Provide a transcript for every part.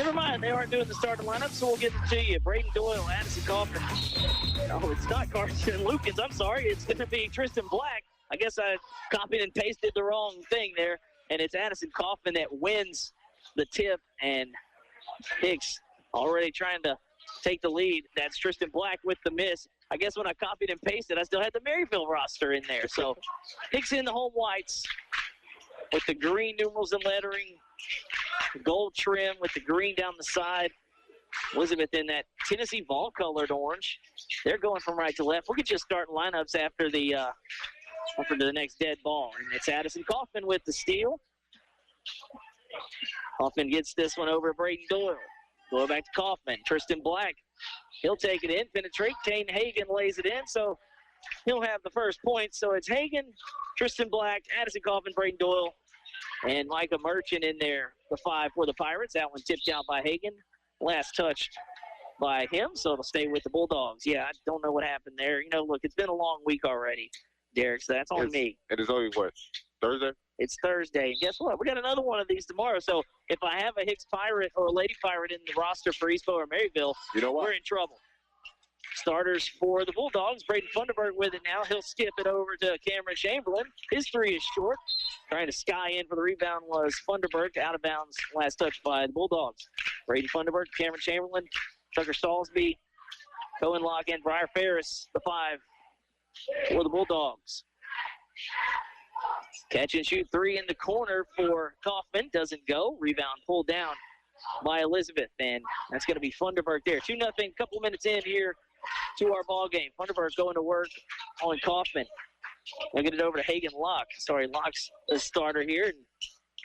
never mind. They aren't doing the starting lineup, so we'll get it to you. Braden Doyle, Addison Kaufman. No, it's not Carson Lucas. I'm sorry. It's going to be Tristan Black. I guess I copied and pasted the wrong thing there. And it's Addison Kaufman that wins the tip. And Hicks already trying to take the lead. That's Tristan Black with the miss. I guess when I copied and pasted, I still had the Maryville roster in there. So Hicks in the home whites with the green numerals and lettering. Gold trim with the green down the side. Elizabeth in that Tennessee Vol-colored orange. They're going from right to left. We'll get you starting lineups after the next dead ball. And it's Addison Kaufman with the steal. Kaufman gets this one over Braden Doyle. Going back to Kaufman. Tristan Black. He'll take it in, penetrate. Kane Hagan lays it in, so he'll have the first point. So it's Hagan, Tristan Black, Addison Kaufman, Braden Doyle, and Micah Merchant in there, the 5 for the Pirates. That one tipped out by Hagan. Last touched by him, so it'll stay with the Bulldogs. Yeah, I don't know what happened there. You know, look, it's been a long week already, Derek, so that's on me. And it's only, what, Thursday? It's Thursday. And guess what? We got another one of these tomorrow. So if I have a Hicks Pirate or a Lady Pirate in the roster for Eastbo or Maryville, you know what? We're in trouble. Starters for the Bulldogs. Braden Funderburg with it now. He'll skip it over to Cameron Chamberlain. His 3 is short. Trying to sky in for the rebound was Funderburg. Out of bounds. Last touch by the Bulldogs. Braden Funderburg, Cameron Chamberlain, Tucker Salisbury, Cohen Locke, and Briar Ferris, the 5 for the Bulldogs. Catch and shoot 3 in the corner for Kaufman. Doesn't go. Rebound pulled down by Elizabeth. And that's going to be Funderburg there. 2-0. Couple minutes in here to our ball game. Funderburg going to work on Kaufman. They'll get it over to Hagan Locke. Sorry, Locke's the starter here. And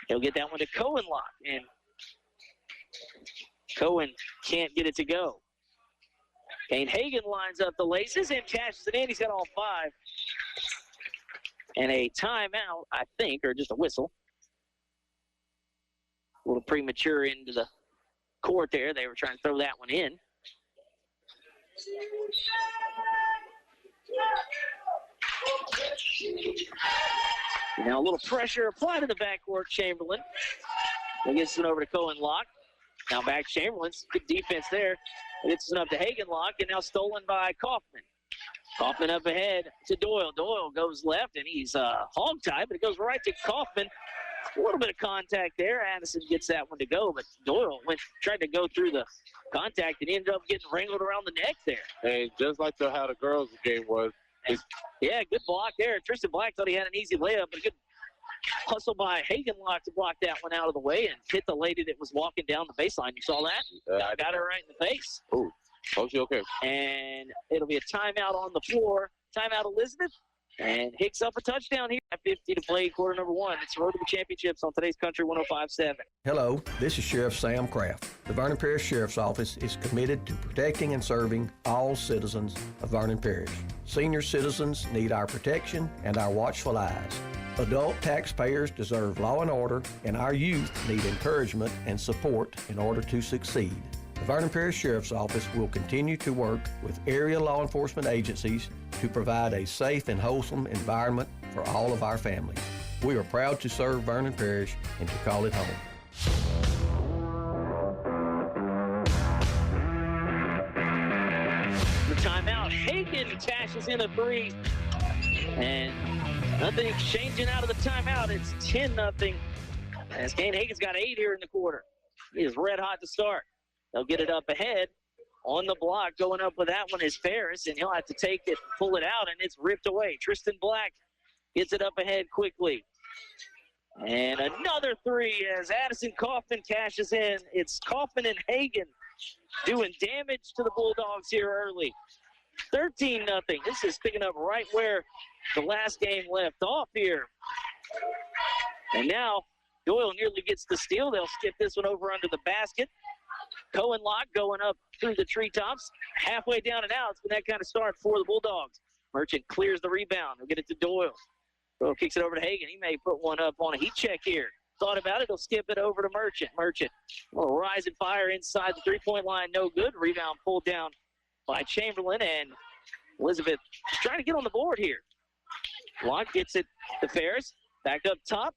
he'll get that one to Cohen Locke. And Cohen can't get it to go. Kane Hagan lines up the laces and cashes it in. He's got all 5. And a timeout, I think, or just a whistle. A little premature into the court there. They were trying to throw that one in. Now a little pressure applied to the backcourt. Chamberlain. He gets it over to Cohen Locke. Now back Chamberlain's good defense there. Gets it up to Hagan Locke, and now stolen by Kaufman. Kaufman up ahead to Doyle. Doyle goes left, and he's hog-tied, but it goes right to Kaufman. A little bit of contact there. Addison gets that one to go, but Doyle tried to go through the contact and ended up getting wrangled around the neck there. And just like how the girls' game was. Yeah, good block there. Tristan Black thought he had an easy layup, but a good hustle by Hagan Locke to block that one out of the way and hit the lady that was walking down the baseline. You saw that? Got her right in the face. Oh, she okay. And it'll be a timeout on the floor. Timeout, Elizabeth. And Hicks up a touchdown here at 50 to play quarter number 1. It's Road to the Championships on today's Country 105.7. Hello, this is Sheriff Sam Kraft. The Vernon Parish Sheriff's Office is committed to protecting and serving all citizens of Vernon Parish. Senior citizens need our protection and our watchful eyes. Adult taxpayers deserve law and order, and our youth need encouragement and support in order to succeed. The Vernon Parish Sheriff's Office will continue to work with area law enforcement agencies to provide a safe and wholesome environment for all of our families. We are proud to serve Vernon Parish and to call it home. The timeout. Hagan cashes in a 3. And nothing's changing out of the timeout. It's 10-0. As Kane Hagan's got 8 here in the quarter. He is red hot to start. They'll get it up ahead. On the block, going up with that one is Ferris, and he'll have to take it, pull it out, and it's ripped away. Tristan Black gets it up ahead quickly. And another 3 as Addison Kaufman cashes in. It's Kaufman and Hagan doing damage to the Bulldogs here early. 13-0. This is picking up right where the last game left off here. And now Doyle nearly gets the steal. They'll skip this one over under the basket. Cohen Locke going up through the treetops, halfway down and out. It's been that kind of start for the Bulldogs. Merchant clears the rebound. He'll get it to Doyle. Doyle kicks it over to Hagan. He may put one up on a heat check here. Thought about it. He'll skip it over to Merchant. Merchant will rise and fire inside the three-point line. No good. Rebound pulled down by Chamberlain, and Elizabeth is trying to get on the board here. Locke gets it to Ferris. Back up top.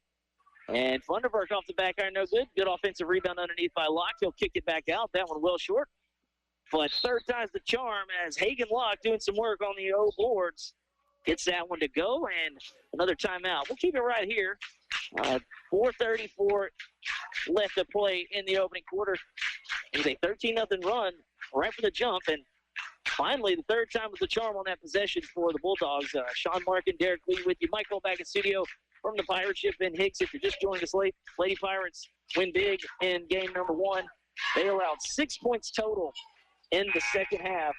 And Funderburk off the back iron, no good. Good offensive rebound underneath by Locke. He'll kick it back out. That one well short. But third time's the charm as Hagen Locke doing some work on the O boards. Gets that one to go, and another timeout. We'll keep it right here. 4:34 left to play in the opening quarter. It was a 13-0 run right from the jump, and finally the third time was the charm on that possession for the Bulldogs. Sean Larken, Derrick Lee with you. Mike Cole back in studio from the Pirate ship in Hicks. If you're just joining us late, Lady Pirates win big in game number 1. They allowed 6 points total in the second half.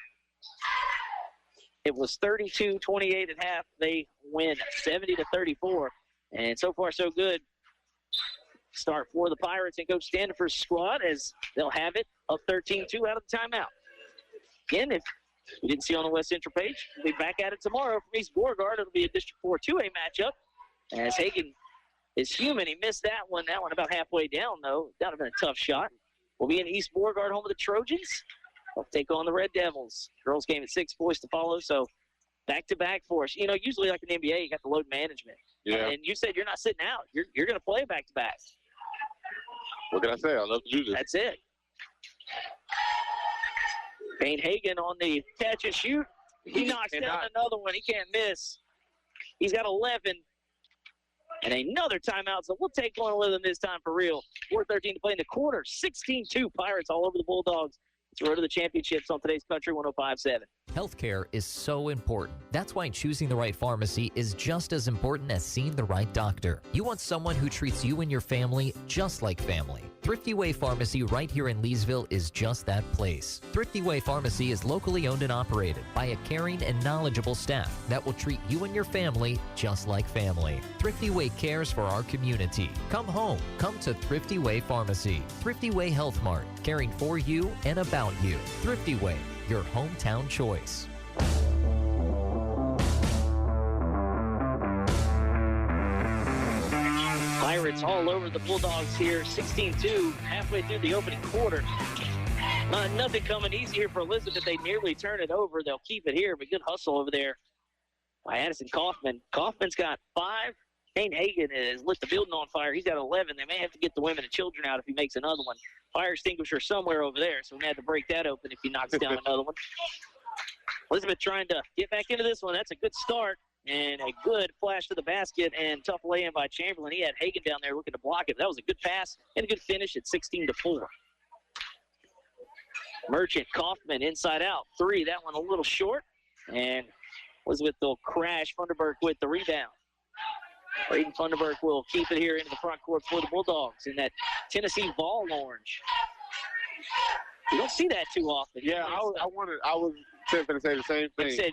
It was 32-28 at half. They win 70-34. And so far, so good. Start for the Pirates and Coach Standiford's squad as they'll have it up 13-2 out of the timeout. Again, if you didn't see on the West Central page, we'll be back at it tomorrow from East Beauregard. It'll be a District 4 2A matchup. As Hagen is human, he missed that one. That one about halfway down, though. That would have been a tough shot. We'll be in East Beauregard, home of the Trojans. They'll take on the Red Devils. Girls game at 6, boys to follow. So back-to-back for us. You know, usually like in the NBA, you got the load management. Yeah. And you said you're not sitting out. You're going to play back-to-back. What can I say? I love to do this. That's it. Payne Hagen on the catch and shoot. He knocks down another one. He can't miss. He's got 11. And another timeout, so we'll take one with him this time for real. 4:13 to play in the quarter. 16-2 Pirates all over the Bulldogs. It's road to the championships on today's Country 105.7. Healthcare is so important. That's why choosing the right pharmacy is just as important as seeing the right doctor. You want someone who treats you and your family just like family. Thrifty Way Pharmacy right here in Leesville is just that place. Thrifty Way Pharmacy is locally owned and operated by a caring and knowledgeable staff that will treat you and your family just like family. Thrifty Way cares for our community. Come home. Come to Thrifty Way Pharmacy. Thrifty Way Health Mart, caring for you and about you. Thrifty Way, your hometown choice. Pirates all over the Bulldogs here, 16-2, halfway through the opening quarter. Nothing coming easy here for Elizabeth. They nearly turn it over. They'll keep it here, but good hustle over there by Addison Kaufman. Kaufman's got 5. Payne Hagen has lit the building on fire. He's got 11. They may have to get the women and children out if he makes another one. Fire extinguisher somewhere over there, so we may have to break that open if he knocks down another one. Elizabeth trying to get back into this one. That's a good start and a good flash to the basket and tough lay-in by Chamberlain. He had Hagen down there looking to block it. That was a good pass and a good finish at 16-4. Merchant, Kaufman, inside out. 3, that one a little short. And Elizabeth will crash. Funderburk with the rebound. Braden Funderburk will keep it here into the front court for the Bulldogs in that Tennessee ball orange. You don't see that too often. Yeah, I was going to say the same thing. Like I said,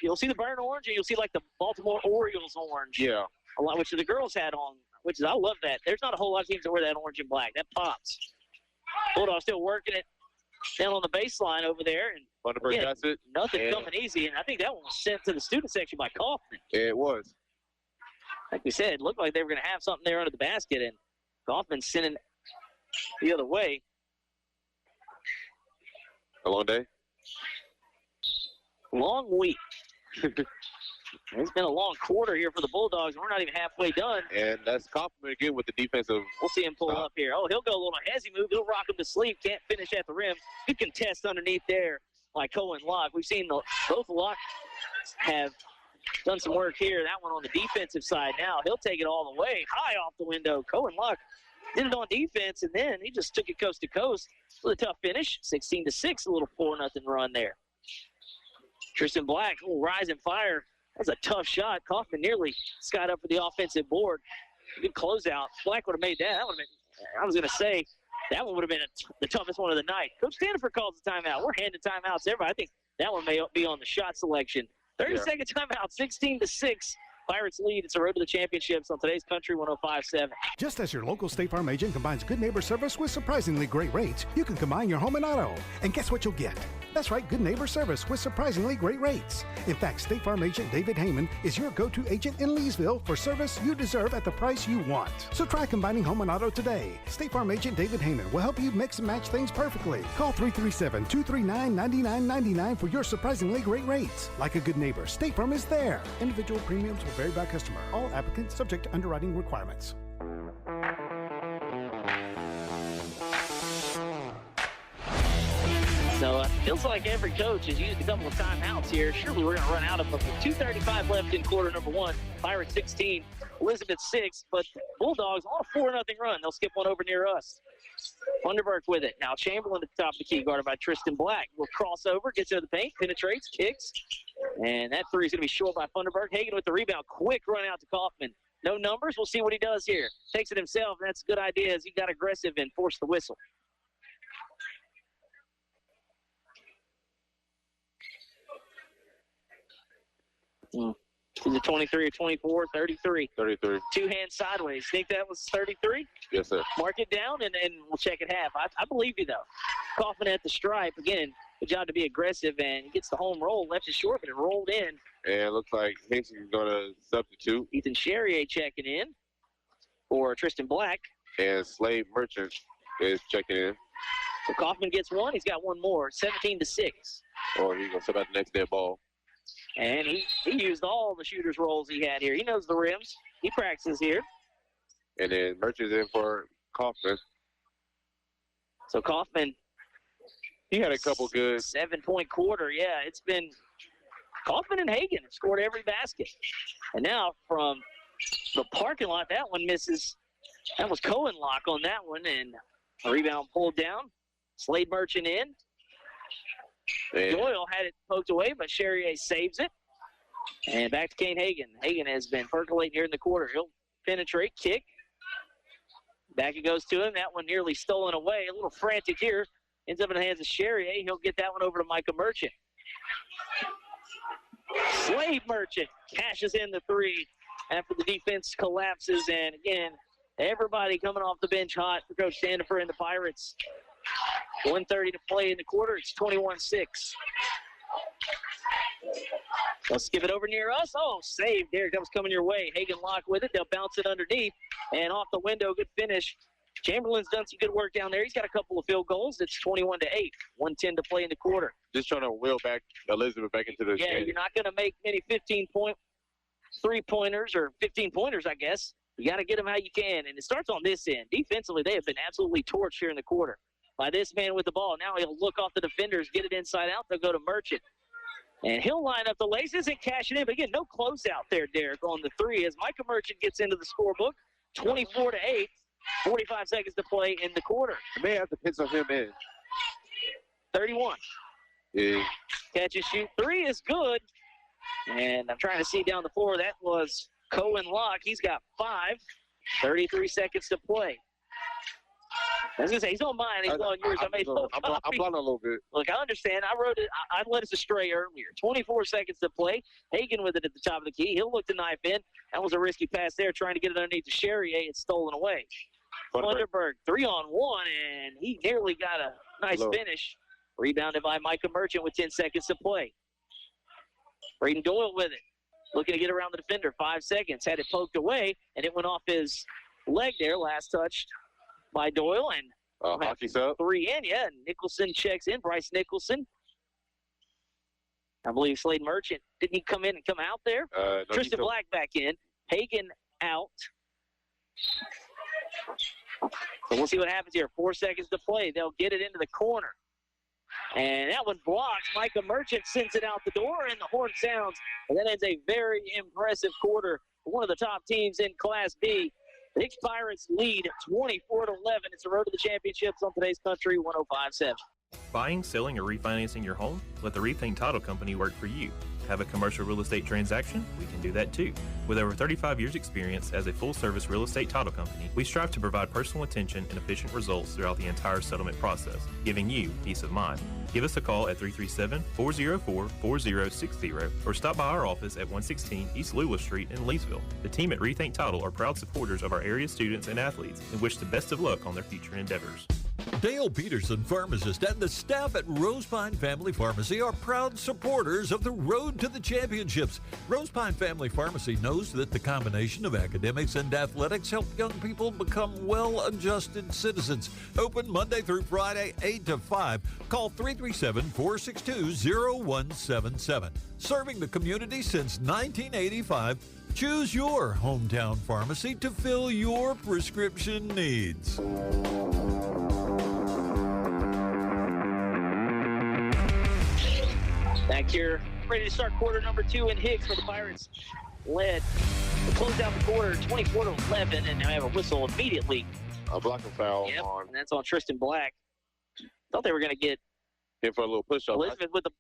you'll see the burnt orange and you'll see like the Baltimore Orioles orange. Yeah. A lot, which the girls had on, which is, I love that. There's not a whole lot of teams that wear that orange and black. That pops. Bulldogs still working it down on the baseline over there. And Funderburk got it. Nothing coming easy, and I think that one was sent to the student section by Kaufman. Yeah, it was. Like we said, it looked like they were going to have something there under the basket, and Kaufman sending the other way. A long day? Long week. It's been a long quarter here for the Bulldogs, and we're not even halfway done. And that's Kaufman again with the defensive. We'll see him pull up here. Oh, he'll go a little hezzy move. He'll rock him to sleep. Can't finish at the rim. Good contest underneath there by Cohen Locke. We've seen both Locke have done some work here. That one on the defensive side now. He'll take it all the way, high off the window. Cohen Locke did it on defense, and then he just took it coast to coast with a tough finish. 16-6, a little 4-0 run there. Tristan Black, a little rise and fire. That's a tough shot. Kaufman nearly skied up for the offensive board. Good closeout. Black would have made that. That would have been, I was going to say, that one would have been the toughest one of the night. Coach Standiford calls the timeout. We're handing timeouts to everybody. I think that one may be on the shot selection. 30-second timeout, 16-6. Pirates lead. It's a road to the championships on today's Country 105.7. Just as your local State Farm agent combines good neighbor service with surprisingly great rates, you can combine your home and auto. And guess what you'll get? That's right, good neighbor service with surprisingly great rates. In fact, State Farm agent David Heyman is your go-to agent in Leesville for service you deserve at the price you want. So try combining home and auto today. State Farm agent David Heyman will help you mix and match things perfectly. Call 337-239-9999 for your surprisingly great rates. Like a good neighbor, State Farm is there. Individual premiums will vary by customer. All applicants subject to underwriting requirements. So it feels like every coach has used a couple of timeouts here. Surely we're going to run out of them. 2:35 left in quarter number one. Pirates 16, Elizabeth 6, but Bulldogs on a 4-0 run. They'll skip one over near us. Funderburk with it. Now Chamberlain at the top of the key, guarded by Tristan Black. Will cross over, gets into the paint, penetrates, kicks. And that three is going to be short by Funderburk. Hagan with the rebound. Quick run out to Kaufman. No numbers. We'll see what he does here. Takes it himself, and that's a good idea as he got aggressive and forced the whistle. Is it 23 or 24? 33. 33. Two hands sideways. Think that was 33? Yes, sir. Mark it down, and we'll check at half. I believe you, though. Kaufman at the stripe. Again, good job to be aggressive, and he gets the home roll. Left it short, but it rolled in. And it looks like Hicks is going to substitute. Ethan Charrier checking in for Tristan Black. And Slade Merchant is checking in. So Kaufman gets one. He's got one more. 17-6. Or he's going to sub out the next dead ball. And he used all the shooter's rolls he had here. He knows the rims. He practices here. And then Merchant's in for Kaufman. So Kaufman. He had a couple good. 7-point quarter. Yeah, it's been Kaufman and Hagan have scored every basket. And now from the parking lot, that one misses. That was Cohen lock on that one. And a rebound pulled down. Slade Merchant in. And Doyle had it poked away, but Charrier saves it. And back to Kane Hagan. Hagan has been percolating here in the quarter. He'll penetrate, kick. Back it goes to him. That one nearly stolen away. A little frantic here. Ends up in the hands of Charrier. He'll get that one over to Micah Merchant. Slade Merchant cashes in the three after the defense collapses. And again, everybody coming off the bench hot for Coach Standifer and the Pirates. 1:30 to play in the quarter. It's 21-6. They'll skip it over near us. Oh, saved. There it comes coming your way. Hagan lock with it. They'll bounce it underneath. And off the window, good finish. Chamberlain's done some good work down there. He's got a couple of field goals. It's 21-8. 1:10 to play in the quarter. just trying to wheel back Elizabeth back into the game. You're not going to make many 15-point three-pointers or 15-pointers, I guess. You got to get them how you can. And it starts on this end. Defensively, they have been absolutely torched here in the quarter by this man with the ball. Now he'll look off the defenders, get it inside out. They'll go to Merchant. And he'll line up the laces and cash it in. But again, no closeout there, Derek, on the three as Micah Merchant gets into the scorebook. 24-8, 45 seconds to play in the quarter. I may have to pencil him in. 31. Yeah. Catch and shoot. Three is good. And I'm trying to see down the floor. That was Cohen Locke. He's got 5. 33 seconds to play. I was going to say, he's on mine. He's on yours. I made I'm blind a little bit. Look, I understand. I wrote it. I led us astray earlier. 24 seconds to play. Hagan with it at the top of the key. He'll look to knife in. That was a risky pass there, trying to get it underneath to Charrier. It's stolen away. Funderburk 3-on-1, and he nearly got a nice finish. Rebounded by Micah Merchant with 10 seconds to play. Braden Doyle with it. Looking to get around the defender. 5 seconds. Had it poked away, and it went off his leg there. Last touched by Doyle. And hockey's up. 3 in, yeah. Nicholson checks in. Bryce Nicholson. I believe Slade Merchant. Didn't he come in and come out there? No, Tristan Black back in. Hagan out. So we'll see what happens here. 4 seconds to play. They'll get it into the corner. And that one blocks. Micah Merchant sends it out the door, and the horn sounds. And that ends a very impressive quarter for one of the top teams in Class B. The Hicks Pirates lead 24-11. It's the road to the championships on today's Country 105.7. Buying, selling, or refinancing your home? Let the Rethink Title Company work for you. Have a commercial real estate transaction? We can do that too. With over 35 years experience as a full-service real estate title company, we strive to provide personal attention and efficient results throughout the entire settlement process, giving you peace of mind. Give us a call at 337-404-4060 or stop by our office at 116 East Lula Street in Leesville. The team at Rethink Title are proud supporters of our area students and athletes and wish the best of luck on their future endeavors. Dale Peterson, pharmacist, and the staff at Rosepine Family Pharmacy are proud supporters of the Road to the Championships. Rosepine Family Pharmacy knows that the combination of academics and athletics help young people become well-adjusted citizens. Open Monday through Friday, 8 to 5. Call 337-462-0177. Serving the community since 1985, choose your hometown pharmacy to fill your prescription needs. Back here, ready to start quarter number 2 in Hicks, where the Pirates led to close out the quarter 24-11, and now have a whistle immediately. A blocking foul and that's on Tristan Black. Thought they were going to get hit for a little push-up. Elizabeth with the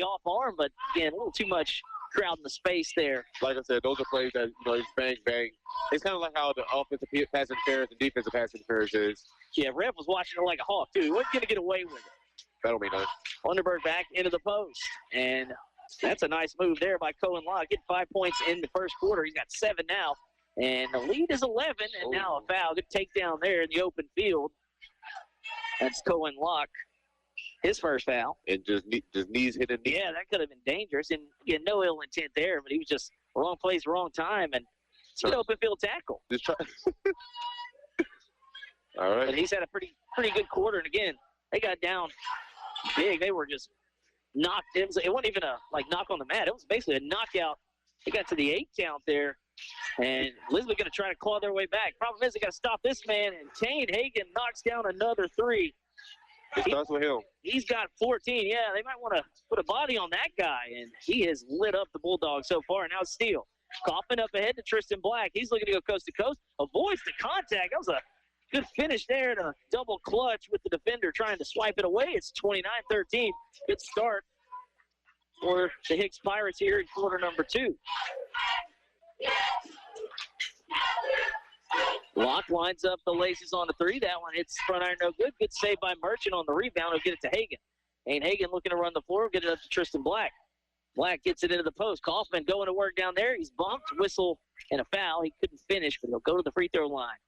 off arm, but again, a little too much crowd in the space there. Like I said, those are plays that, it's bang, bang. It's kind of like how the offensive pass interference and defensive pass interference is. Yeah, Ref was watching it like a hawk, too. He wasn't going to get away with it. That'll be nice. Underberg back into the post, and that's a nice move there by Cohen Locke. Getting 5 points in the first quarter. He's got 7 now, and the lead is 11, and now a foul. Good takedown there in the open field. That's Cohen Locke, his first foul. And just knees hitting knees. Yeah, that could have been dangerous, and again, no ill intent there, but he was just wrong place, wrong time, and it's an open field tackle. Just try. All right. But he's had a pretty good quarter, and again, they got down big. They were just knocked in. It wasn't even a knock on the mat. It was basically a knockout. They got to the 8 count there, and Elizabeth going to try to claw their way back. Problem is they got to stop this man, and Kane Hagan knocks down another 3. It starts with him. He's got 14. Yeah, they might want to put a body on that guy, and he has lit up the Bulldogs so far. Now Steele. Coffin up ahead to Tristan Black. He's looking to go coast to coast. Avoids the contact. That was a good finish there and a double clutch with the defender trying to swipe it away. It's 29-13. Good start for the Hicks Pirates here in quarter number 2. Locke lines up the laces on the 3. That one hits front iron, no good. Good save by Merchant on the rebound. He'll get it to Hagan. And Hagan looking to run the floor. Get it up to Tristan Black. Black gets it into the post. Kaufman going to work down there. He's bumped, whistle, and a foul. He couldn't finish, but he'll go to the free throw line.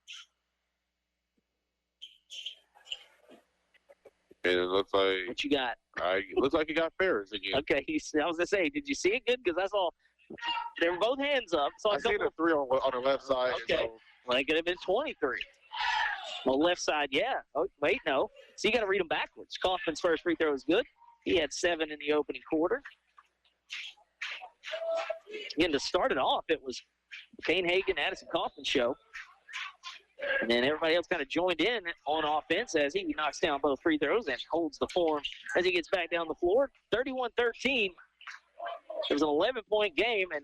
And it looks like What you got? it looks like he got Ferris again. Okay, I was gonna say, did you see it good? Because I saw they were both hands up. So I see the 3 on the left side. Okay, well, it could have been 23. Well, left side, yeah. Oh, wait, no. So you got to read them backwards. Kaufman's first free throw was good. He had 7 in the opening quarter. Again, to start it off, it was Kane Hagan, Addison Kaufman show. And then everybody else kind of joined in on offense as he knocks down both free throws and holds the form as he gets back down the floor. 31-13. It was an 11-point game, and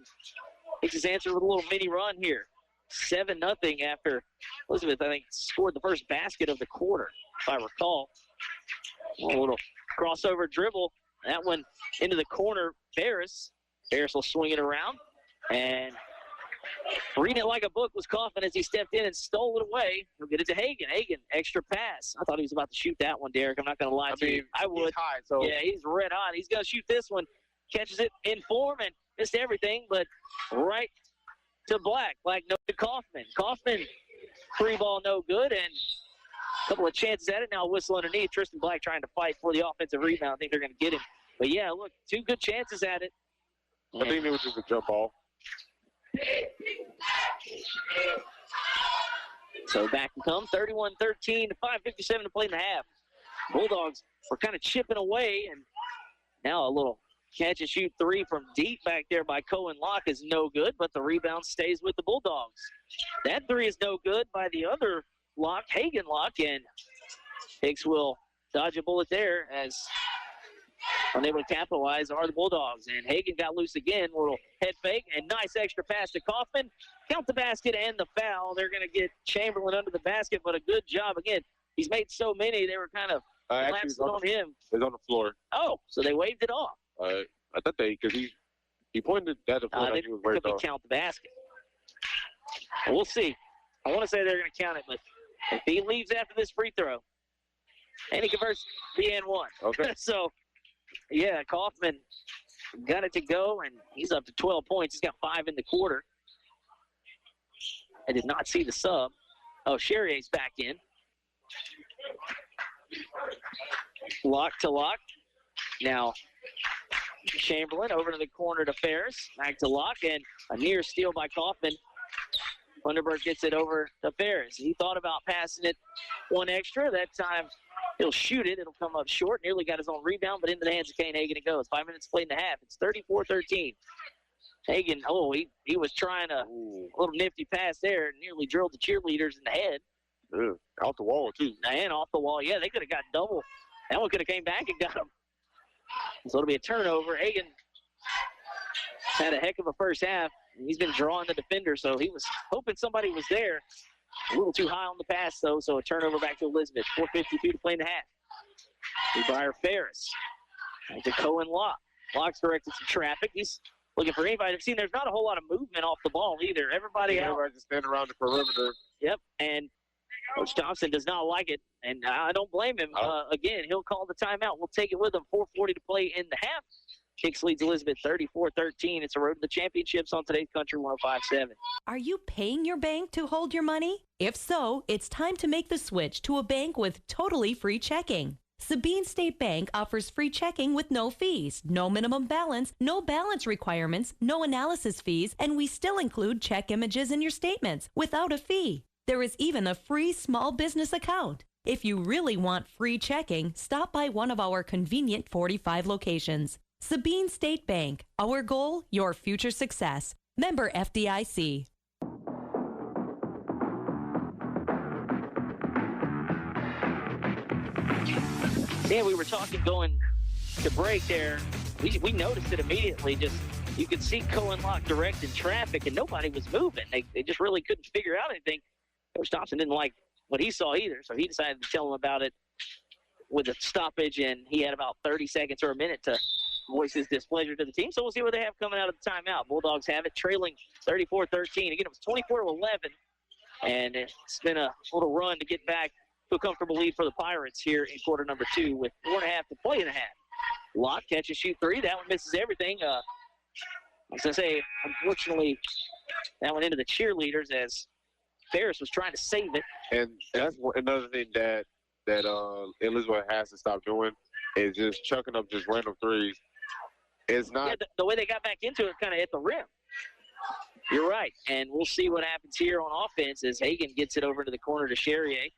Hicks has answered with a little mini run here. 7-0 after Elizabeth, I think, scored the first basket of the quarter, if I recall. A little crossover dribble. That one into the corner. Ferris will swing it around. And reading it like a book was Kaufman as he stepped in and stole it away. He'll get it to Hagan. Hagan, extra pass. I thought he was about to shoot that one, Derek. I'm not going to lie to you. I would. He's high, so. Yeah, he's red hot. He's going to shoot this one. Catches it in form and missed everything, but right to Black. Black no to Kaufman. Kaufman, free ball no good, and a couple of chances at it. Now whistle underneath. Tristan Black trying to fight for the offensive rebound. I think they're going to get him. But, yeah, look, 2 good chances at it. I think it was just a jump ball. So back to come, 31-13, 5:57 to play in the half. Bulldogs were kind of chipping away, and now a little catch-and-shoot 3 from deep back there by Cohen Locke is no good, but the rebound stays with the Bulldogs. That 3 is no good by the other Locke, Hagan Locke, and Hicks will dodge a bullet there as unable to capitalize are the Bulldogs. And Hagan got loose again, a little head fake, and nice extra pass to Kaufman. Count the basket and the foul. They're going to get Chamberlain under the basket, but a good job. Again, he's made so many, they were kind of collapsing on him. He's on the floor. Oh, so they waved it off. I thought because he pointed at the floor like he was right there. Count the basket. We'll see. I want to say they're going to count it, but if he leaves after this free throw, and he converts the and one. Okay. So, yeah, Kaufman got it to go, and he's up to 12 points. He's got 5 in the quarter. I did not see the sub. Oh, Cherrier's back in. Lock to Lock. Now Chamberlain over to the corner to Ferris. Back to Lock, and a near steal by Kaufman. Funderburk gets it over to Ferris. He thought about passing it one extra. That time he'll shoot it. It'll come up short. Nearly got his own rebound, but into the hands of Kane Hagan it goes. 5 minutes played in the half. It's 34-13. Hagan, he was trying a little nifty pass there and nearly drilled the cheerleaders in the head. Off the wall, too. And off the wall. Yeah, they could have got double. That one could have came back and got him. So it'll be a turnover. Hagan had a heck of a first half. He's been drawing the defender, so he was hoping somebody was there. A little too high on the pass, though, so a turnover back to Elizabeth. 4:52 to play in the half. By Ferris. Back to Cohen Locke. Locke's directed some traffic. He's looking for anybody. I've seen there's not a whole lot of movement off the ball either. Everybody just standing around the perimeter. Yep, and Coach Thompson does not like it, and I don't blame him. Again, he'll call the timeout. We'll take it with him. 4:40 to play in the half. Hicks leads Elizabeth 34-13. It's a road to the championships on today's Country 105.7. Are you paying your bank to hold your money? If so, it's time to make the switch to a bank with totally free checking. Sabine State Bank offers free checking with no fees, no minimum balance, no balance requirements, no analysis fees, and we still include check images in your statements without a fee. There is even a free small business account. If you really want free checking, stop by one of our convenient 45 locations. Sabine State Bank. Our goal, your future success. Member FDIC. Yeah, we were talking going to break there. We noticed it immediately. Just you could see Cohen Locke directing traffic, and nobody was moving. They just really couldn't figure out anything. Coach Thompson didn't like what he saw either, so he decided to tell him about it with a stoppage, and he had about 30 seconds or a minute to voice his displeasure to the team. So we'll see what they have coming out of the timeout. Bulldogs have it, trailing 34-13. Again, it was 24-11, and it's been a little run to get back to a comfortable lead for the Pirates here in quarter number 2 with 4.5 to play in the half. Locke catch and shoot three. That one misses everything. As I say, unfortunately, that one into the cheerleaders as Ferris was trying to save it. And that's another thing that Elizabeth has to stop doing is just chucking up just random threes. It's not. Yeah, the way they got back into it kind of hit the rim. You're right. And we'll see what happens here on offense as Hagan gets it over to the corner to Charrier.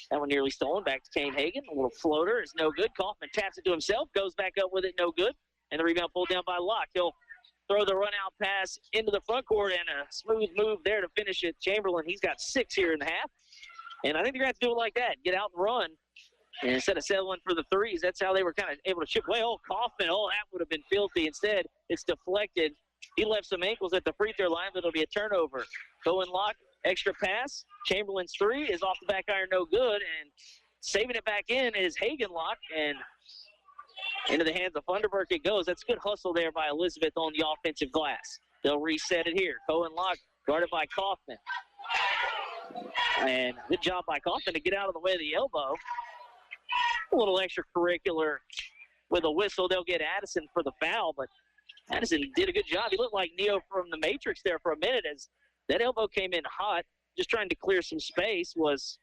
That one nearly stolen. Back to Kane Hagan. A little floater is no good. Kaufman taps it to himself, goes back up with it, no good. And the rebound pulled down by Locke. He'll throw the run-out pass into the front court and a smooth move there to finish it. Chamberlain, he's got 6 here in the half. And I think they're going to have to do it like that, get out and run. And instead of settling for the threes, that's how they were kind of able to chip away. Oh, Kaufman, that would have been filthy. Instead, it's deflected. He left some ankles at the free throw line, but it'll be a turnover. Cohen Locke, extra pass. Chamberlain's three is off the back iron, no good. And saving it back in is Hagan Locke. And into the hands of Funderburk it goes. That's good hustle there by Elizabeth on the offensive glass. They'll reset it here. Cohen Locke guarded by Kaufman. And good job by Kaufman to get out of the way of the elbow. A little extracurricular with a whistle. They'll get Addison for the foul, but Addison did a good job. He looked like Neo from the Matrix there for a minute as that elbow came in hot. Just trying to clear some space was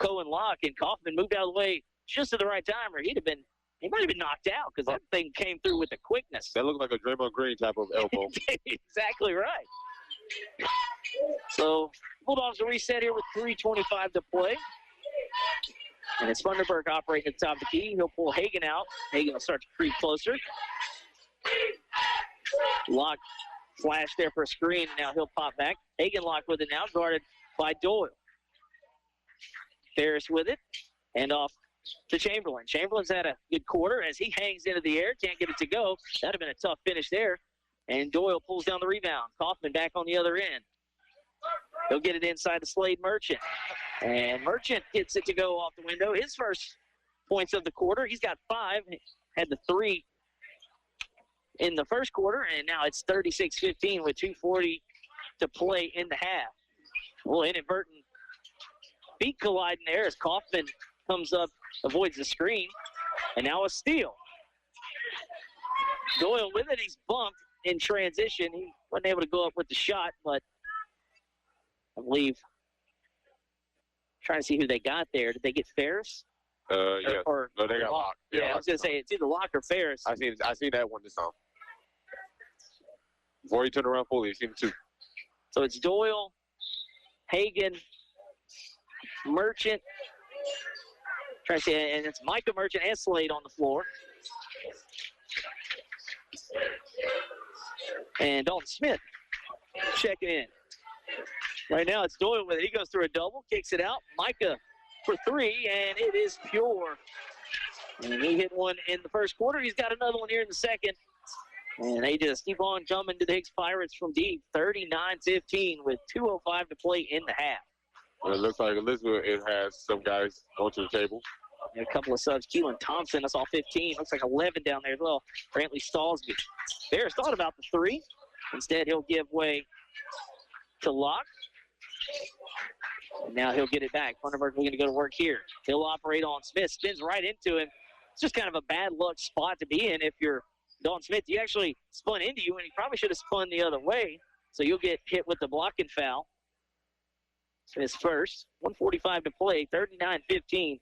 Cohen Locke, and Kaufman moved out of the way just at the right time, or he might have been knocked out because that thing came through with the quickness. That looked like a Draymond Green type of elbow. Exactly right. So Bulldogs will reset here with 3:25 to play. And it's Funderburk operating at the top of the key. He'll pull Hagan out. Hagan will start to creep closer. Locke flash there for a screen. Now he'll pop back. Hagan Locke with it now, guarded by Doyle. Ferris with it. And off to Chamberlain. Chamberlain's had a good quarter as he hangs into the air. Can't get it to go. That would have been a tough finish there. And Doyle pulls down the rebound. Kaufman back on the other end. He'll get it inside the Slade Merchant. And Merchant gets it to go off the window. His first points of the quarter. He's got 5. Had the 3 in the first quarter. And now it's 36-15 with 2:40 to play in the half. Well, inadvertent feet colliding there as Kaufman comes up, avoids the screen. And now a steal. Doyle with it. He's bumped in transition. He wasn't able to go up with the shot, but I believe trying to see who they got there. Did they get Ferris? Yeah. No, they got locked. Yeah, I was going to say it's either Locke or Ferris. I seen that one this time. Before he turned around fully, he seen two. So it's Doyle, Hagan, Merchant. Trying to say, and it's Micah Merchant and Slade on the floor. And Dalton Smith checking in. Right now it's Doyle with it. He goes through a double, kicks it out. Micah for three, and it is pure. And he hit one in the first quarter. He's got another one here in the second. And they just keep on coming to the Hicks Pirates from deep, 39-15 with 2:05 to play in the half. Well, it looks like Elizabeth has some guys going to the table. And a couple of subs. Keelan Thompson, I saw 15. Looks like 11 down there as well. Brantley Stallsby. Bears thought about the three. Instead, he'll give way to Locke. And now he'll get it back. Funderburg going to go to work here. He'll operate on Smith. Spins right into him. It's just kind of a bad luck spot to be in if you're Dalton Smith. You actually spun into you, and he probably should have spun the other way. So you'll get hit with the blocking foul. Smith's first. 1:45 to play. 39-15.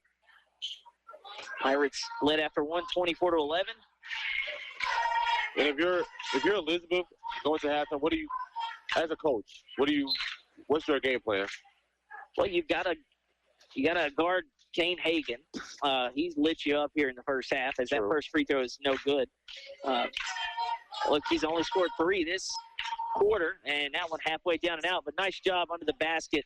Pirates led after 124-11. And if you're Elizabeth going to halftime, what do you, as a coach, what's your game plan? Well, you gotta guard Kane Hagan. He's lit you up here in the first half, as that first free throw is no good. Look, he's only scored 3 this quarter, and that one halfway down and out. But nice job under the basket.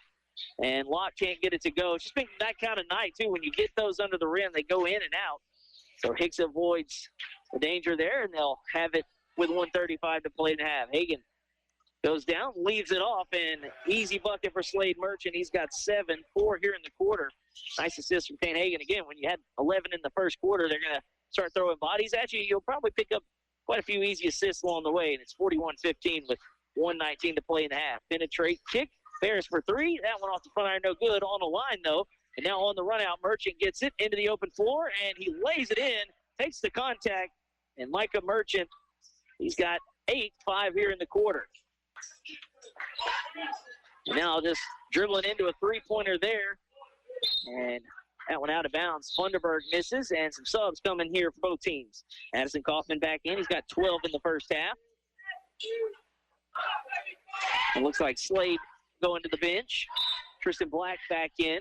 And Locke can't get it to go. It's just been that kind of night, too. When you get those under the rim, they go in and out. So Hicks avoids the danger there, and they'll have it with 1:35 to play in the half. Hagan goes down, leaves it off, and easy bucket for Slade Merchant. He's got 7, 4 here in the quarter. Nice assist from Kane Hagan. Again, when you had 11 in the first quarter, they're going to start throwing bodies at you. You'll probably pick up quite a few easy assists along the way, and it's 41-15 with 1:19 to play in the half. Penetrate, kick. Ferris for 3. That one off the front iron, no good. On the line, though. And now on the run out, Merchant gets it into the open floor, and he lays it in, takes the contact, and Micah Merchant, he's got 8, 5 here in the quarter. Now just dribbling into a three-pointer there, and that one out of bounds. Funderburg misses, and some subs coming here for both teams. Addison Kaufman back in. He's got 12 in the first half. It looks like Slade going to the bench. Tristan Black back in.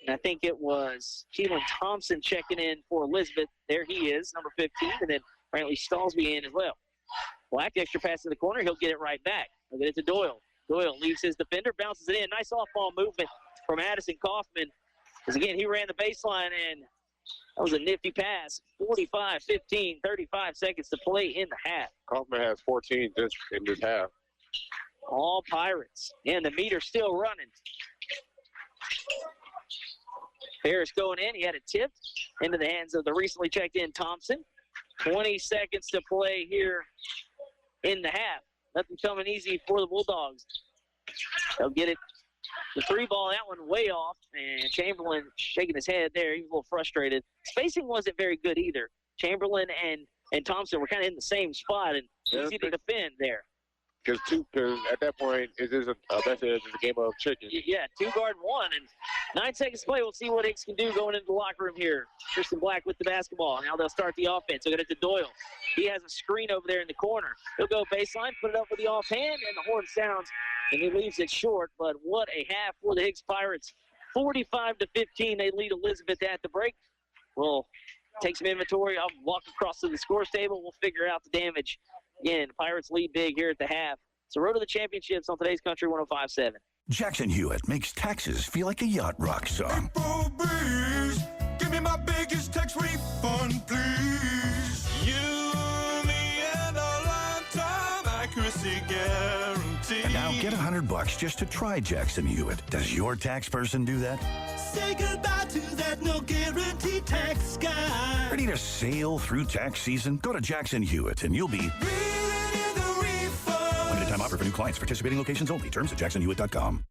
And I think it was Keelan Thompson checking in for Elizabeth. There he is, number 15. And then Brantley Stallsby in as well. Black extra pass in the corner. He'll get it right back. He'll get it to Doyle. Doyle leaves his defender, bounces it in. Nice off-ball movement from Addison Kaufman. Because, again, he ran the baseline, and that was a nifty pass. 45-15, 35 seconds to play in the half. Kaufman has 14 just in this half. All Pirates. And the meter's still running. Ferris going in. He had it tipped into the hands of the recently checked in Thompson. 20 seconds to play here in the half. Nothing coming easy for the Bulldogs. They'll get it. The 3-ball, that one way off. And Chamberlain shaking his head there. He was a little frustrated. Spacing wasn't very good either. Chamberlain and Thompson were kind of in the same spot, and easy to defend there. Because at that point, it is basically a game of chicken. Yeah, 2 guard 1, and 9 seconds to play. We'll see what Hicks can do going into the locker room here. Tristan Black with the basketball. Now they'll start the offense. They'll get it to Doyle. He has a screen over there in the corner. He'll go baseline, put it up with the offhand, and the horn sounds, and he leaves it short. But what a half for the Hicks Pirates. 45-15, they lead Elizabeth at the break. We'll take some inventory. I'll walk across to the scores table. We'll figure out the damage. Again, Pirates lead big here at the half. So road to the championships on today's Country 105.7. Jackson Hewitt makes taxes feel like a yacht rock song. Breeze, give me my biggest tax refund, please. You, me, and a lifetime accuracy guarantee. And now get $100 just to try Jackson Hewitt. Does your tax person do that? Say goodbye to that no guarantee tax guy. Ready to sail through tax season? Go to Jackson Hewitt and you'll be Limited time offer for new clients. Participating locations only. Terms at jacksonhewitt.com.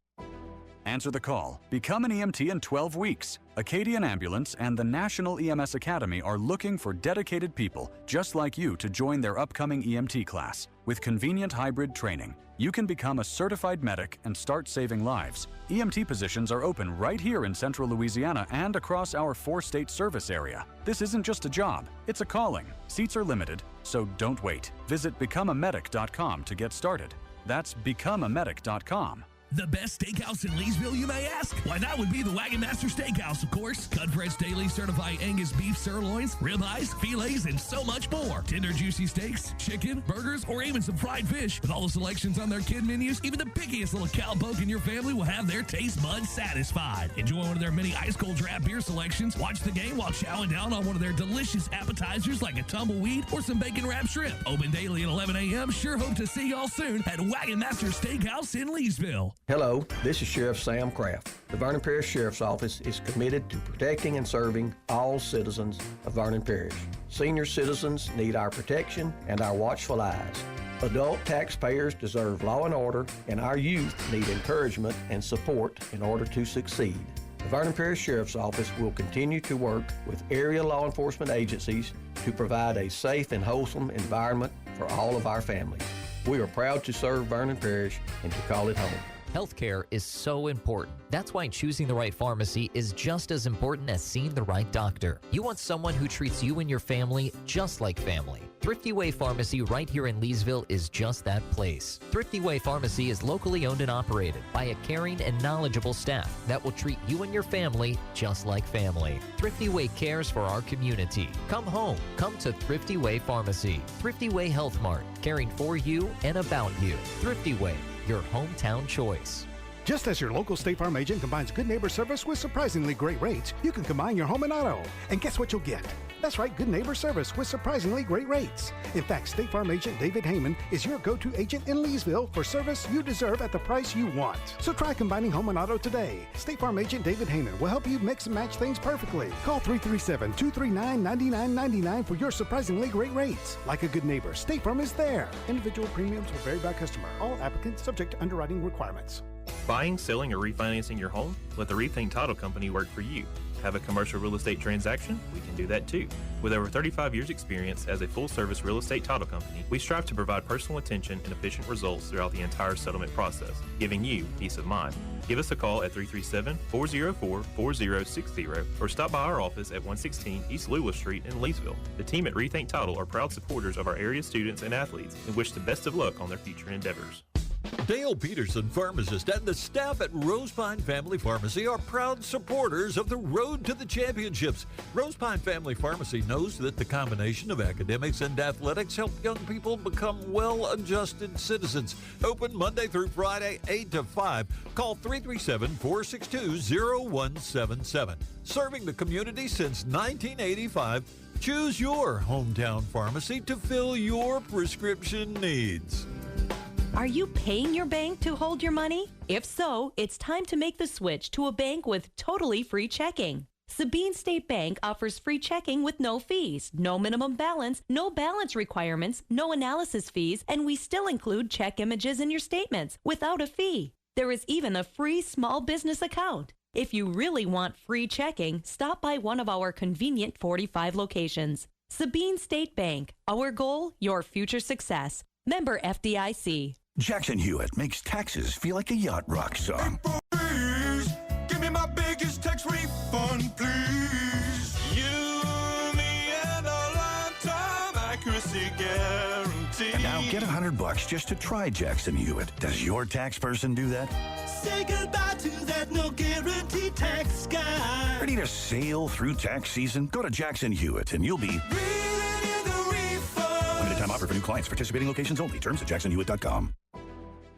Answer the call. Become an EMT in 12 weeks. Acadian Ambulance and the National EMS Academy are looking for dedicated people just like you to join their upcoming EMT class. With convenient hybrid training, you can become a certified medic and start saving lives. EMT positions are open right here in central Louisiana and across our 4-state service area. This isn't just a job, it's a calling. Seats are limited, so don't wait. Visit becomeamedic.com to get started. That's becomeamedic.com. The best steakhouse in Leesville, you may ask? Why, that would be the Wagon Master Steakhouse, of course. Cut fresh daily certified Angus beef sirloins, ribeyes, fillets, and so much more. Tender, juicy steaks, chicken, burgers, or even some fried fish. With all the selections on their kid menus, even the pickiest little cowpoke in your family will have their taste buds satisfied. Enjoy one of their many ice-cold draft beer selections. Watch the game while chowing down on one of their delicious appetizers like a tumbleweed or some bacon-wrapped shrimp. Open daily at 11 a.m. Sure hope to see y'all soon at Wagon Master Steakhouse in Leesville. Hello, this is Sheriff Sam Kraft. The Vernon Parish Sheriff's Office is committed to protecting and serving all citizens of Vernon Parish. Senior citizens need our protection and our watchful eyes. Adult taxpayers deserve law and order, and our youth need encouragement and support in order to succeed. The Vernon Parish Sheriff's Office will continue to work with area law enforcement agencies to provide a safe and wholesome environment for all of our families. We are proud to serve Vernon Parish and to call it home. Healthcare is so important. That's why choosing the right pharmacy is just as important as seeing the right doctor. You want someone who treats you and your family just like family. Thrifty Way Pharmacy right here in Leesville is just that place. Thrifty Way Pharmacy is locally owned and operated by a caring and knowledgeable staff that will treat you and your family just like family. Thrifty Way cares for our community. Come home. Come to Thrifty Way Pharmacy. Thrifty Way Health Mart, caring for you and about you. Thrifty Way, your hometown choice. Just as your local State Farm agent combines good neighbor service with surprisingly great rates, you can combine your home and auto. And guess what you'll get? That's right, good neighbor service with surprisingly great rates. In fact, State Farm agent David Heyman is your go-to agent in Leesville for service you deserve at the price you want. So try combining home and auto today. State Farm agent David Heyman will help you mix and match things perfectly. Call 337-239-9999 for your surprisingly great rates. Like a good neighbor, State Farm is there. Individual premiums will vary by customer. All applicants subject to underwriting requirements. Buying, selling, or refinancing your home? Let the Rethink Title Company work for you. Have a commercial real estate transaction? We can do that too. With over 35 years experience as a full-service real estate title company, we strive to provide personal attention and efficient results throughout the entire settlement process, giving you peace of mind. Give us a call at 337-404-4060 or stop by our office at 116 East Lewis Street in Leesville. The team at Rethink Title are proud supporters of our area students and athletes and wish the best of luck on their future endeavors. Dale Peterson, pharmacist, and the staff at Rosepine Family Pharmacy are proud supporters of the Road to the Championships. Rosepine Family Pharmacy knows that the combination of academics and athletics help young people become well-adjusted citizens. Open Monday through Friday, 8 to 5. Call 337-462-0177. Serving the community since 1985, choose your hometown pharmacy to fill your prescription needs. Are you paying your bank to hold your money? If so, it's time to make the switch to a bank with totally free checking. Sabine State Bank offers free checking with no fees, no minimum balance, no balance requirements, no analysis fees, and we still include check images in your statements without a fee. There is even a free small business account. If you really want free checking, stop by one of our convenient 45 locations. Sabine State Bank. Our goal, your future success. Member FDIC. Jackson Hewitt makes taxes feel like a yacht rock song. Please, give me my biggest tax refund, please. You, me, and a lifetime accuracy guarantee. And now get $100 just to try Jackson Hewitt. Does your tax person do that? Say goodbye to that no guarantee tax guy. Ready to sail through tax season? Go to Jackson Hewitt and you'll be... Limited time offer for new clients. Participating locations only. Terms at jacksonhewitt.com.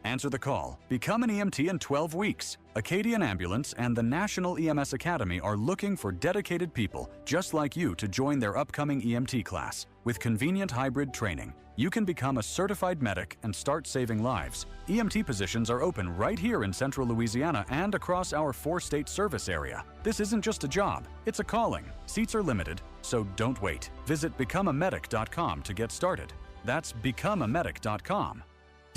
Answer the call. Become an EMT in 12 weeks. Acadian Ambulance and the National EMS Academy are looking for dedicated people just like you to join their upcoming EMT class. With convenient hybrid training, you can become a certified medic and start saving lives. EMT positions are open right here in central Louisiana and across our 4-state service area. This isn't just a job, it's a calling. Seats are limited, so don't wait. Visit becomeamedic.com to get started. That's becomeamedic.com.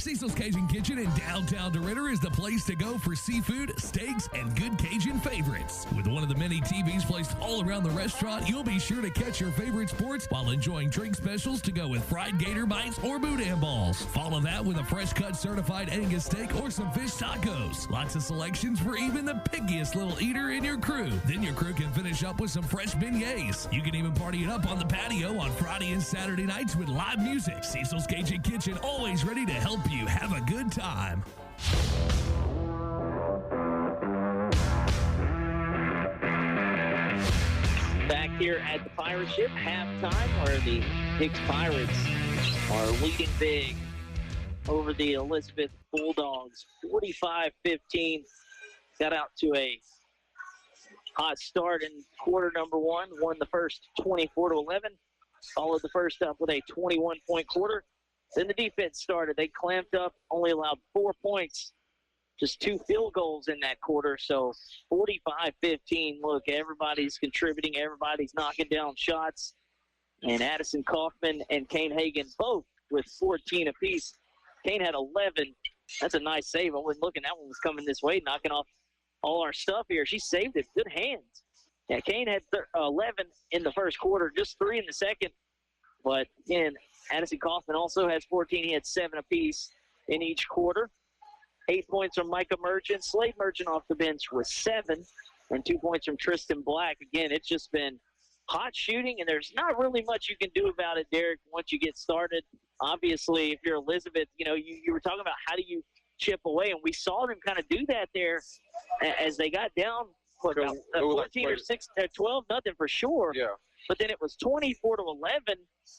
Cecil's Cajun Kitchen in downtown DeRidder is the place to go for seafood, steaks, and good Cajun favorites. With one of the many TVs placed all around the restaurant, you'll be sure to catch your favorite sports while enjoying drink specials to go with fried gator bites or boudin balls. Follow that with a fresh-cut certified Angus steak or some fish tacos. Lots of selections for even the pickiest little eater in your crew. Then your crew can finish up with some fresh beignets. You can even party it up on the patio on Friday and Saturday nights with live music. Cecil's Cajun Kitchen, always ready to help you have a good time. Back here at the Pirate Ship, halftime, where the Hicks Pirates are leading big over the Elizabeth Bulldogs, 45-15. Got out to a hot start in quarter number one, won the first 24-11, followed the first up with a 21-point quarter. Then the defense started. They clamped up, only allowed 4 points, just 2 field goals in that quarter. So 45-15. Look, everybody's contributing. Everybody's knocking down shots. And Addison Kaufman and Kane Hagan both with 14 apiece. Kane had 11. That's a nice save. I wasn't looking. That one was coming this way, knocking off all our stuff here. She saved it. Good hands. Yeah, Kane had 11 in the first quarter, just 3 in the second. But, again, Addison Kaufman also has 14. He had 7 apiece in each quarter. 8 points from Micah Merchant. Slade Merchant off the bench with 7. And 2 points from Tristan Black. Again, it's just been hot shooting, and there's not really much you can do about it, Derek, once you get started. Obviously, if you're Elizabeth, you were talking about how do you chip away, and we saw them kind of do that there as they got down, 14 or 6, 12, nothing for sure. Yeah. But then it was 24-11,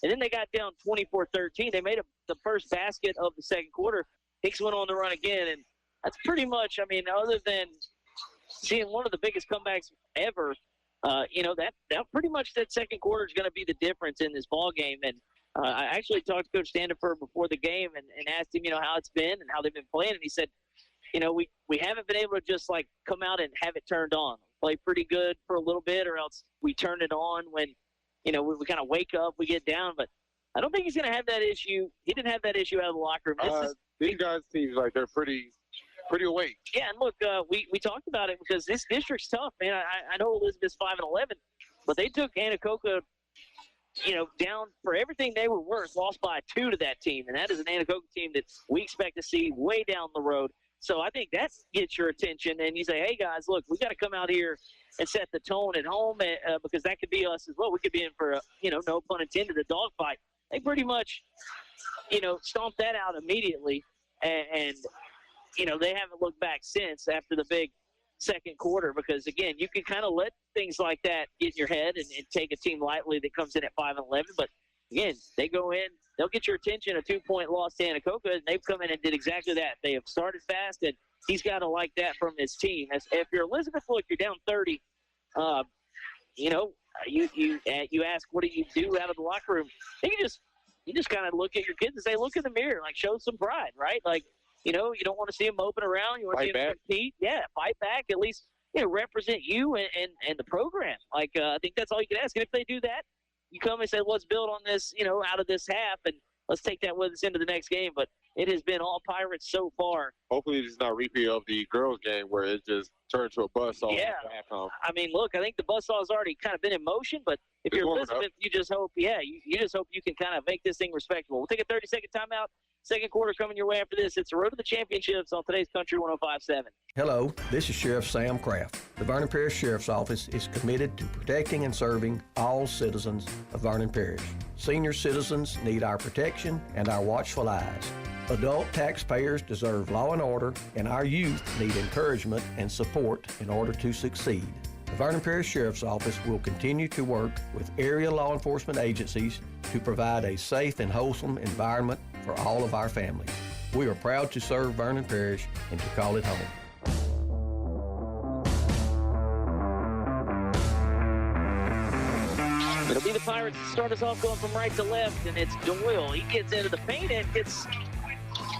and then they got down 24-13. They made the first basket of the second quarter. Hicks went on the run again, and that's pretty much, other than seeing one of the biggest comebacks ever, that pretty much that second quarter is going to be the difference in this ball game. And I actually talked to Coach Standifer before the game and asked him, how it's been and how they've been playing, and he said, we haven't been able to just like come out and have it turned on. Play pretty good for a little bit, or else we turn it on when, we kind of wake up, we get down. But I don't think he's going to have that issue. He didn't have that issue out of the locker room. These guys seem like they're pretty awake. Yeah, and look, we talked about it because this district's tough, man. I know Elizabeth's 5-11, but they took Anacoca, down for everything they were worth, lost by 2 to that team, and that is an Anacoca team that we expect to see way down the road. So I think that gets your attention, and you say, hey, guys, look, we got to come out here and set the tone at home because that could be us as well. We could be in for, no pun intended, a dogfight. They pretty much, stomped that out immediately, and they haven't looked back since after the big second quarter because, again, you can kind of let things like that get in your head and take a team lightly that comes in at 5-11. But, again, they go in, they'll get your attention, a 2-point loss to Anacoca, and they've come in and did exactly that. They have started fast, and he's got to like that from his team. If you're Elizabeth, look, you're down 30, you ask, what do you do out of the locker room? You just kind of look at your kids and say, look in the mirror, like show some pride, right? Like, you don't want to see them moping around. You want to see them compete. Yeah, fight back. At least, represent you and the program. Like, I think that's all you can ask. And if they do that, you come and say, let's build on this, out of this half, and let's take that with us into the next game. But it has been all Pirates so far. Hopefully it's not a repeat of the girls' game where it just turned to a buzzsaw. Yeah. Look, I think the buzzsaw has already kind of been in motion, but if you're Elizabeth, you just hope, you just hope you can kind of make this thing respectable. We'll take a 30-second timeout. Second quarter coming your way after this. It's the Road to the Championships on today's Country 105.7. Hello, this is Sheriff Sam Kraft. The Vernon Parish Sheriff's Office is committed to protecting and serving all citizens of Vernon Parish. Senior citizens need our protection and our watchful eyes. Adult taxpayers deserve law and order, and our youth need encouragement and support in order to succeed. The Vernon Parish Sheriff's Office will continue to work with area law enforcement agencies to provide a safe and wholesome environment for all of our families. We are proud to serve Vernon Parish and to call it home. It'll be the Pirates to start us off going from right to left, and it's Doyle. He gets into the paint and gets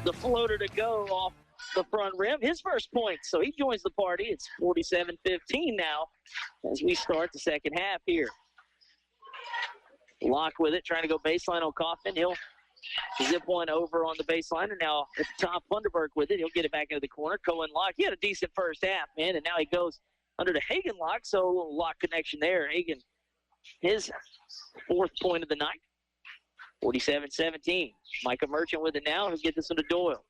the floater to go off the front rim. His first point, so he joins the party. It's 47-15 now as we start the second half here. Locke with it, trying to go baseline on Kaufman. He'll Zip one over on the baseline, and now at the top, Funderburg with it. He'll get it back into the corner. Cohen Locke, he had a decent first half, man, and now he goes under to Hagen Locke, so a little Locke connection there. Hagen, his 4th point of the night, 47-17. Micah Merchant with it now. He'll get this one to Doyle.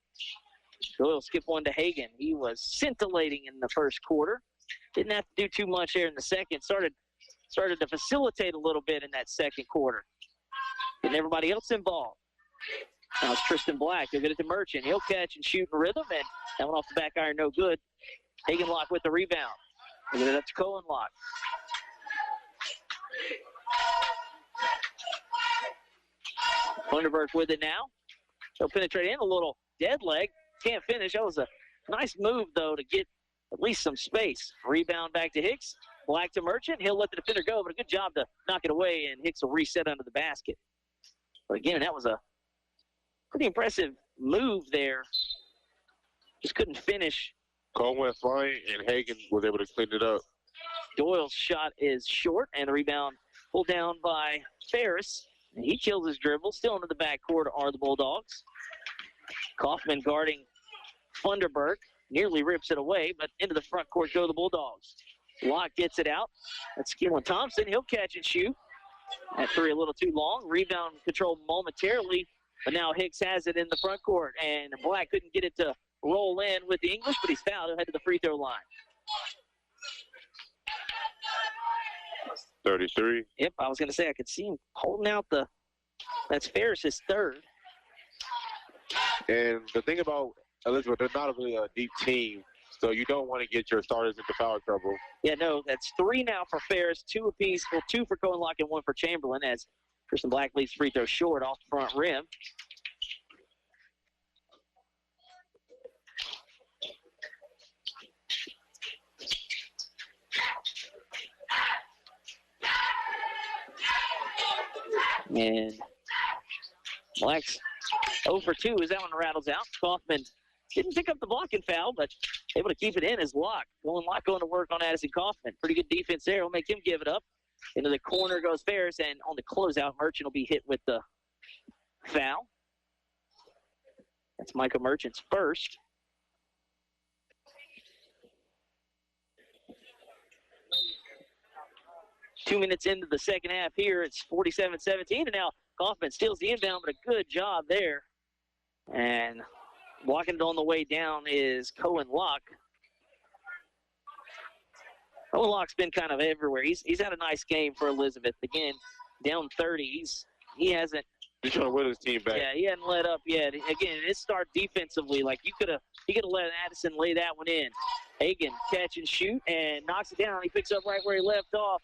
Doyle skip one to Hagen. He was scintillating in the first quarter. Didn't have to do too much there in the second. Started to facilitate a little bit in that second quarter. Getting everybody else involved. Now it's Tristan Black. He'll get it to Merchant. He'll catch and shoot in rhythm, and that one off the back iron, no good. Hagen Locke with the rebound. He'll get it up to Cohen Locke. Funderburg with it now. He'll penetrate in a little dead leg. Can't finish. That was a nice move, though, to get at least some space. Rebound back to Hicks. Black to Merchant. He'll let the defender go, but a good job to knock it away, and Hicks will reset under the basket. But again, that was a pretty impressive move there. Just couldn't finish. Cole went flying, and Hagen was able to clean it up. Doyle's shot is short, and the rebound pulled down by Ferris. And he kills his dribble. Still into the backcourt are the Bulldogs. Kaufman guarding Funderburg. Nearly rips it away, but into the front court go the Bulldogs. Locke gets it out. That's Keelan Thompson. He'll catch and shoot. That three a little too long. Rebound controlled momentarily, but now Hicks has it in the front court. And Black couldn't get it to roll in with the English, but he's fouled. He'll head to the free throw line. 33. Yep, I was going to say I could see him holding out that's Ferris's third. And the thing about Elizabeth, they're not really a deep team, so you don't want to get your starters into foul trouble. Yeah, no, that's 3 now for Ferris, 2 apiece, well, 2 for Cohen Locke and 1 for Chamberlain as Tristan Black leaves free throw short off the front rim. And Black's 0 for 2 as that one rattles out. Kaufman didn't pick up the blocking foul, but able to keep it in as Locke. Locke going to work on Addison Kaufman. Pretty good defense there. Will make him give it up. Into the corner goes Ferris, and on the closeout, Merchant will be hit with the foul. That's Micah Merchant's first. Two minutes into the second half here, it's 47-17, and now Kaufman steals the inbound, but a good job there. And walking it on the way down is Cohen Locke. Cohen Locke's been kind of everywhere. He's had a nice game for Elizabeth. Again, down 30. He hasn't. He's trying to win his team back. Yeah, he hadn't let up yet. Again, it start defensively. Like he could have let Addison lay that one in. Hagen catch and shoot and knocks it down. He picks up right where he left off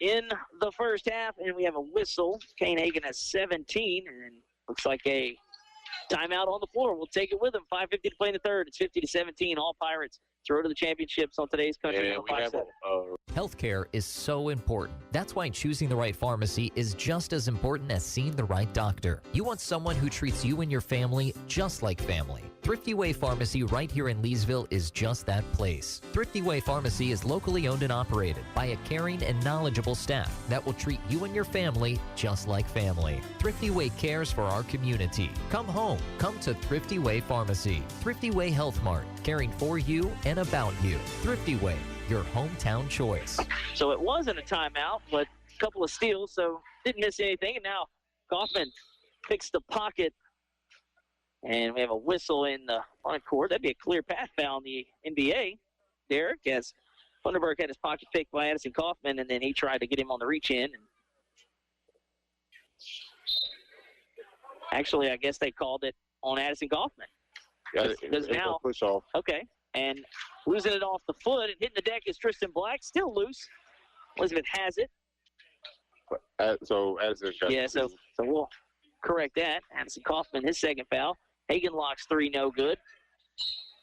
in the first half, and we have a whistle. Kane Hagen has 17, and looks like a timeout on the floor. We'll take it with him. 5:50 to play in the third. It's 50-17. All Pirates throw to the championships on today's Country Channel 5-7. Healthcare is so important. That's why choosing the right pharmacy is just as important as seeing the right doctor. You want someone who treats you and your family just like family. Thrifty Way Pharmacy right here in Leesville is just that place. Thrifty Way Pharmacy is locally owned and operated by a caring and knowledgeable staff that will treat you and your family just like family. Thrifty Way cares for our community. Come home. Come to Thrifty Way Pharmacy. Thrifty Way Health Mart, caring for you and about you. Thrifty Way, your hometown choice. So it wasn't a timeout, but a couple of steals, so didn't miss anything. And now Kaufman picks the pocket, and we have a whistle in the front court. That'd be a clear path foul in the NBA. Derek, as Funderburg had his pocket picked by Addison Kaufman, and then he tried to get him on the reach in. And actually, I guess they called it on Addison Kaufman. Because now, push off. Okay, and losing it off the foot and hitting the deck is Tristan Black, still loose. Elizabeth has it. So Addison got so we'll correct that. Addison Kaufman, his second foul. Hagen Locke's 3, no good.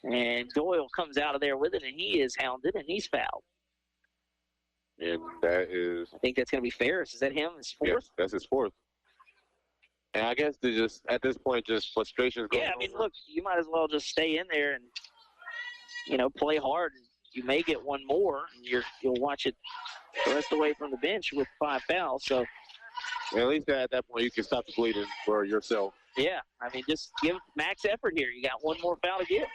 And Doyle comes out of there with it, and he is hounded, and he's fouled. And that is... I think that's going to be Ferris. Is that him? His 4th? Yes, that's his 4th. And I guess they just, at this point, just frustrations. Yeah, I mean, look, you might as well just stay in there and, play hard. You may get one more, and you'll watch it the rest of the way from the bench with 5 fouls. So At least at that point, you can stop the bleeding for yourself. Yeah, I mean, just give max effort here. You got one more foul to give.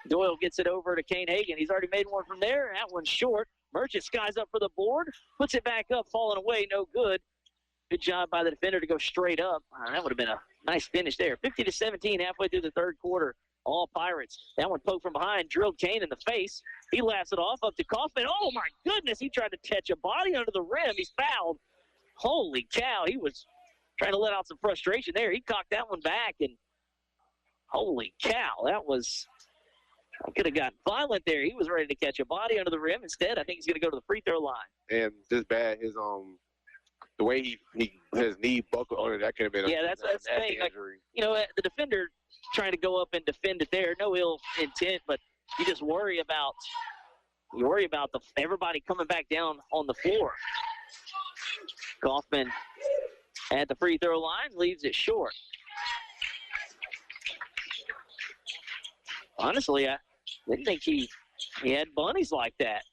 Doyle gets it over to Kane Hagan. He's already made one from there. That one's short. Merchant skies up for the board, puts it back up, falling away, no good. Good job by the defender to go straight up. That would have been a nice finish there. 50-17 halfway through the third quarter. All Pirates. That one poked from behind, drilled Kane in the face. He laughs it off up to Kaufman. Oh, my goodness. He tried to catch a body under the rim. He's fouled. Holy cow. He was trying to let out some frustration there. He cocked that one back, and holy cow. That was – could have gotten violent there. He was ready to catch a body under the rim. Instead, I think he's going to go to the free throw line. And just bad, the way his knee buckled on it, that could have been that's the thing. Like, the defender trying to go up and defend it there. No ill intent, but you just worry about everybody coming back down on the floor. Kaufman at the free throw line, leaves it short. Honestly, I didn't think he had bunnies like that.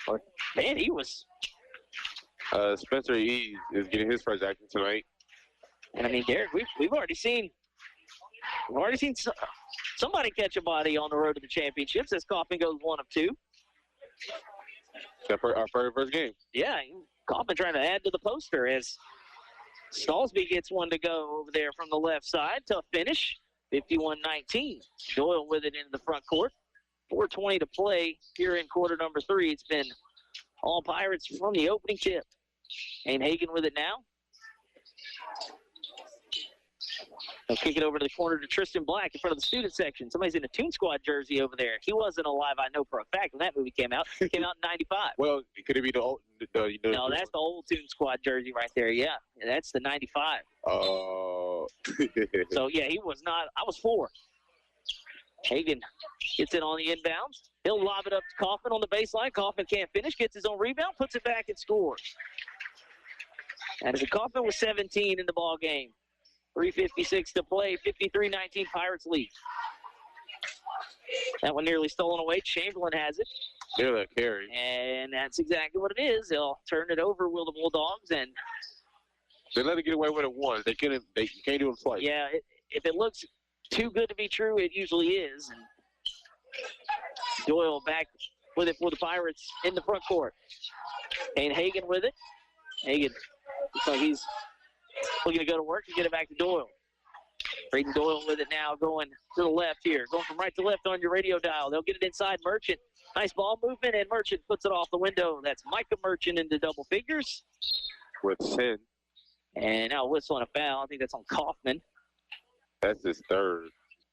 Or, man, he was. Spencer E is getting his first action tonight. And I mean, Derek, we've already seen somebody catch a body on the road to the championships as Kaufman goes 1 of 2. That's our first game. Yeah, Kaufman trying to add to the poster as Stallsby gets one to go over there from the left side. Tough finish, 51-19. Doyle with it into the front court. 4:20 to play here in quarter number 3. It's been all Pirates from the opening tip. And Hagan with it now. They'll kick it over to the corner to Tristan Black in front of the student section. Somebody's in a Toon Squad jersey over there. He wasn't alive, I know for a fact, when that movie came out. It came out in 95. Well, could it be the old? No, that's the old Toon Squad jersey right there, yeah. That's the 95. Oh. So, yeah, he was not. I was 4. Hagan gets it on the inbounds. He'll lob it up to Kaufman on the baseline. Kaufman can't finish, gets his own rebound, puts it back and scores. And Kaufman was 17 in the ball game. 3:56 to play, 53-19 Pirates lead. That one nearly stolen away. Chamberlain has it. Nearly a carry. And that's exactly what it is. They'll turn it over, will the Bulldogs, and they let it get away with it once. They can't do it twice. Yeah, if it looks too good to be true, it usually is. And Doyle back with it for the Pirates in the front court. And Hagan with it. Hagan looks like he's looking to go to work and get it back to Doyle. Braden Doyle with it now, going to the left here. Going from right to left on your radio dial. They'll get it inside Merchant. Nice ball movement, and Merchant puts it off the window. That's Micah Merchant into double figures. With 10. And now whistling a foul. I think that's on Kaufman. That's his third.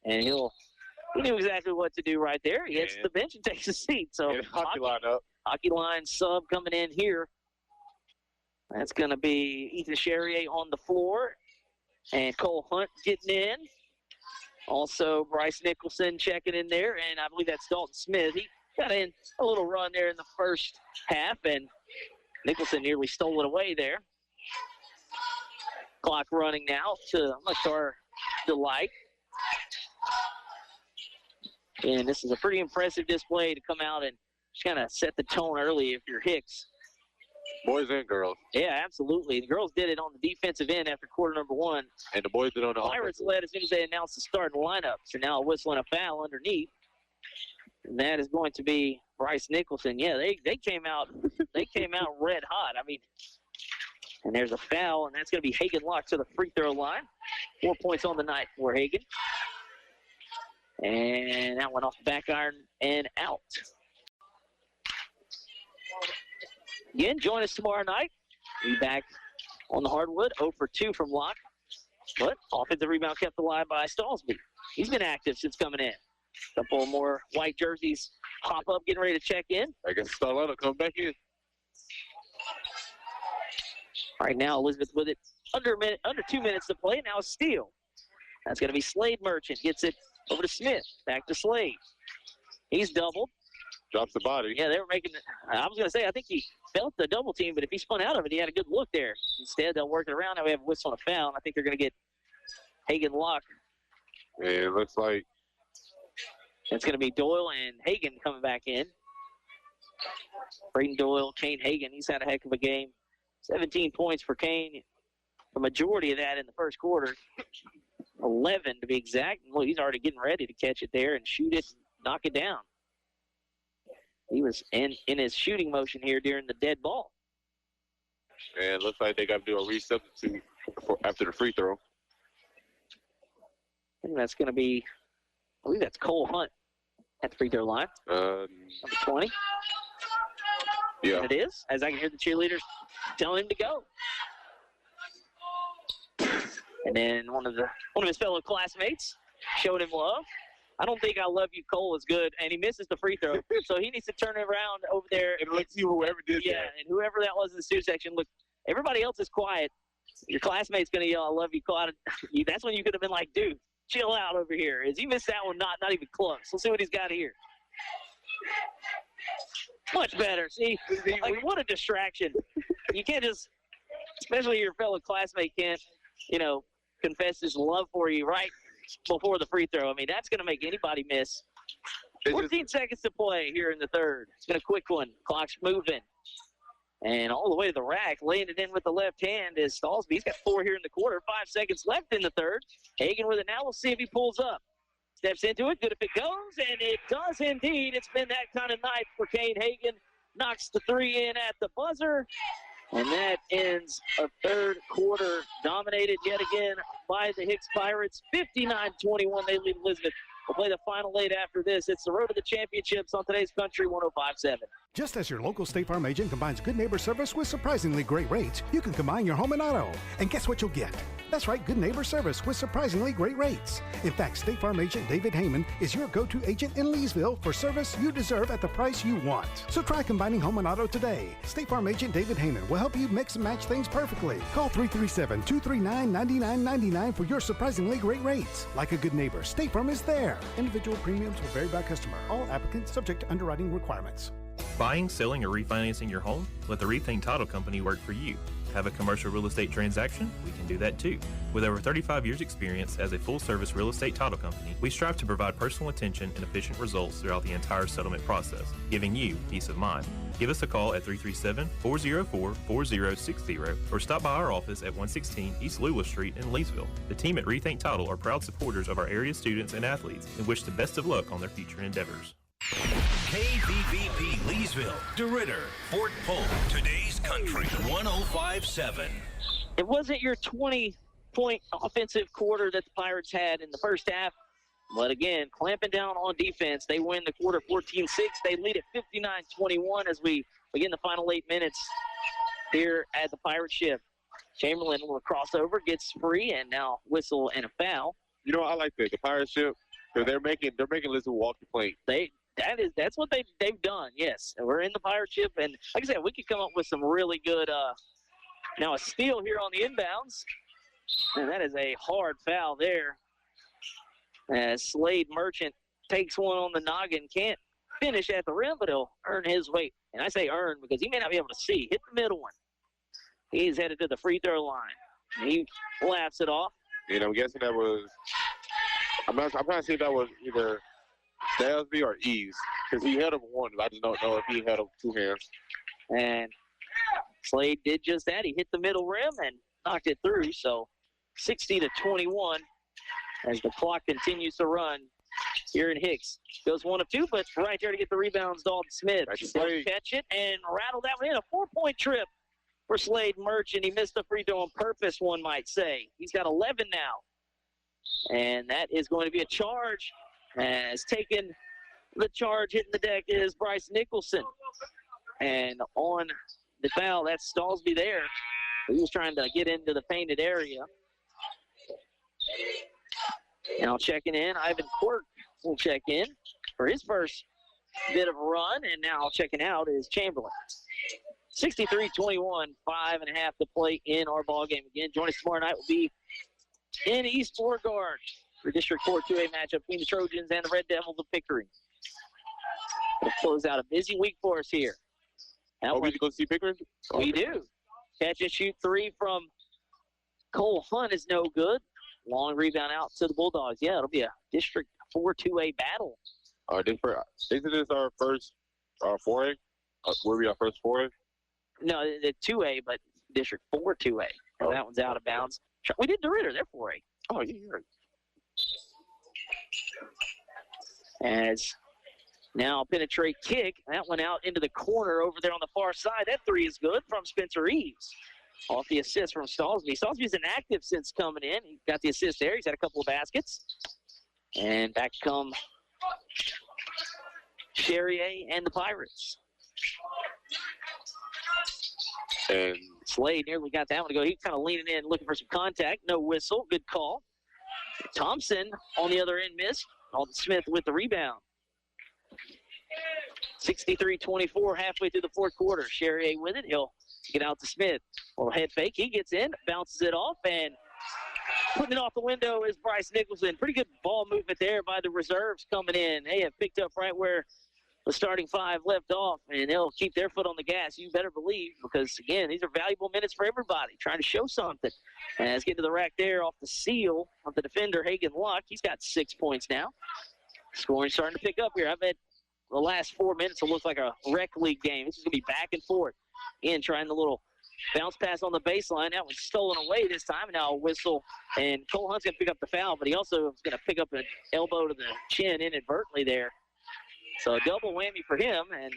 And he knew exactly what to do right there. He hits the bench and takes a seat. So hockey line up. Hockey line sub coming in here. That's going to be Ethan Charrier on the floor. And Cole Hunt getting in. Also, Bryce Nicholson checking in there. And I believe that's Dalton Smith. He got in a little run there in the first half. And Nicholson nearly stole it away there. Clock running now to much our delight. And this is a pretty impressive display to come out and just kind of set the tone early if you're Hicks. Boys and girls. Yeah, absolutely. The girls did it on the defensive end after quarter number 1. And the boys did on the Pirates led as soon as they announced the starting lineup. So now whistling a foul underneath. And that is going to be Bryce Nicholson. Yeah, they came out red hot. I mean, and there's a foul, and that's going to be Hagan Locke to the free throw line. 4 points on the night for Hagan. And that went off the back iron and out. Again, join us tomorrow night. We'll be back on the hardwood, 0 for 2 from Locke. But offensive rebound kept alive by Stallsby. He's been active since coming in. A couple more white jerseys pop up, getting ready to check in. I guess Starletta come back in. Right now, Elizabeth with it. Under 2 minutes to play. Now a steal. That's going to be Slade Merchant. Gets it over to Smith. Back to Slade. He's doubled. Drops the body. Yeah, they were making I was going to say, I think he felt the double team, but if he spun out of it, he had a good look there. Instead, they'll work it around. Now we have a whistle and a foul, and I think they're going to get Hagan Locke. Yeah, it looks like it's going to be Doyle and Hagan coming back in. Braden Doyle, Kane Hagan, he's had a heck of a game 17 points for Kane. The majority of that in the first quarter. 11 to be exact. Well, he's already getting ready to catch it there and shoot it, knock it down. He was in his shooting motion here during the dead ball. And it looks like they got to do a resubstitute after the free throw. I think that's going to be, I believe that's Cole Hunt at the free throw line. Number 20. Yeah. And it is, as I can hear the cheerleaders telling him to go. And then one of his fellow classmates showed him love. I don't think "I love you, Cole" is good, and he misses the free throw. So he needs to turn it around over there. And let's see whoever did that. Yeah, and whoever that was in the student section, look, everybody else is quiet. Your classmate's going to yell, "I love you, Cole." That's when you could have been like, dude, chill out over here. As he missed that one, not even close. Let's see what he's got here. Much better. See, like, what a distraction. You can't just, especially your fellow classmate can't, confess his love for you right before the free throw. I mean, that's going to make anybody miss. 14 seconds to play here in the third. It's been a quick one. Clock's moving. And all the way to the rack, laying it in with the left hand is Stallsby. He's got 4 here in the quarter. 5 seconds left in the third. Hagan with it now. We'll see if he pulls up. Steps into it. Good if it goes, and it does indeed. It's been that kind of night for Kane Hagan. Knocks the 3 in at the buzzer. And that ends a third quarter dominated yet again by the Hicks Pirates. 59-21, they lead Elizabeth. We'll play the final 8 after this. It's the road to the championships on today's Country 105.7. Just as your local State Farm agent combines good neighbor service with surprisingly great rates, you can combine your home and auto. And guess what you'll get? That's right, good neighbor service with surprisingly great rates. In fact, State Farm agent David Heyman is your go-to agent in Leesville for service you deserve at the price you want. So try combining home and auto today. State Farm agent David Heyman will help you mix and match things perfectly. Call 337-239-9999 for your surprisingly great rates. Like a good neighbor, State Farm is there. Individual premiums will vary by customer. All applicants subject to underwriting requirements. Buying, selling, or refinancing your home? Let the Rethink Title Company work for you. Have a commercial real estate transaction? We can do that too. With over 35 years experience as a full-service real estate title company, we strive to provide personal attention and efficient results throughout the entire settlement process, giving you peace of mind. Give us a call at 337-404-4060 or stop by our office at 116 East Lewis Street in Leesville. The team at Rethink Title are proud supporters of our area students and athletes and wish the best of luck on their future endeavors. KVVP Leesville, DeRitter, Fort Polk, today's Country 105.7. It wasn't your 20-point offensive quarter that the Pirates had in the first half. But again, clamping down on defense, they win the quarter 14-6. They lead at 59-21 as we begin the final 8 minutes here at the Pirate ship. Chamberlain will cross over, gets free, and now whistle and a foul. You know, I like that. The Pirate ship, they're making Elizabeth walk the plank. That's what they've done, yes. We're in the Pirate ship, and like I said, we could come up with some really good now a steal here on the inbounds. And that is a hard foul there. As Slade Merchant takes one on the noggin, can't finish at the rim, but he'll earn his weight. And I say earn because he may not be able to see. Hit the middle one. He's headed to the free throw line. He laughs it off. You know, I'm guessing that was – I'm trying to see if that was either Dalsby or Eves because he had him one. I just don't know if he had him 2 hands. And Slade did just that. He hit the middle rim and knocked it through. So 60-21 as the clock continues to run here in Hicks. Goes 1 of 2, but right there to get the rebounds, Dalton Smith. He'll catch it and rattle that one in. A 4-point trip for Slade Merchant. He missed the free throw on purpose, one might say. He's got 11 now. And that is going to be a charge. As taking the charge, hitting the deck is Bryce Nicholson. And on the foul, that's Stallsby there. He was trying to get into the painted area. Now checking in, Ivan Quirk will check in for his first bit of a run. And now checking out is Chamberlain. 63-21, 5.5 to play in our ball game. Again, join us tomorrow night. Will be in East Beauregard for District 4 2A matchup between the Trojans and the Red Devils of Pickering. We'll close out a busy week for us here. We go see Pickering? We do. Catch and shoot 3 from Cole Hunt is no good. Long rebound out to the Bulldogs. Yeah, it'll be a District 4 2A battle. Isn't this our first foray? Will be our first foray? No, the 2A, but District 4 2A. Oh. That one's out of bounds. We did DeRidder. They're 4A. Oh, yeah. As now penetrate kick. That one out into the corner over there on the far side. That three is good from Spencer Eves. Off the assist from Stalsby. Stalsby's inactive since coming in. He got the assist there. He's had a couple of baskets. And back come Charrier and the Pirates. And Slade nearly got that one to go. He's kind of leaning in, looking for some contact. No whistle. Good call. Thompson on the other end missed. Alden Smith with the rebound. 63-24 halfway through the fourth quarter. Charrier with it. He'll get out to Smith. Little head fake. He gets in, bounces it off, and putting it off the window is Bryce Nicholson. Pretty good ball movement there by the reserves coming in. They have picked up right where the starting five left off, and they'll keep their foot on the gas. You better believe, because, again, these are valuable minutes for everybody, trying to show something. And let's get to the rack there off the seal of the defender, Hagen Luck. He's got 6 points now. Scoring starting to pick up here. I bet the last 4 minutes will look like a rec league game. This is going to be back and forth. Again, trying the little bounce pass on the baseline. That was stolen away this time. Now a whistle, and Cole Hunt's going to pick up the foul, but he also is going to pick up an elbow to the chin inadvertently there. So a double whammy for him, and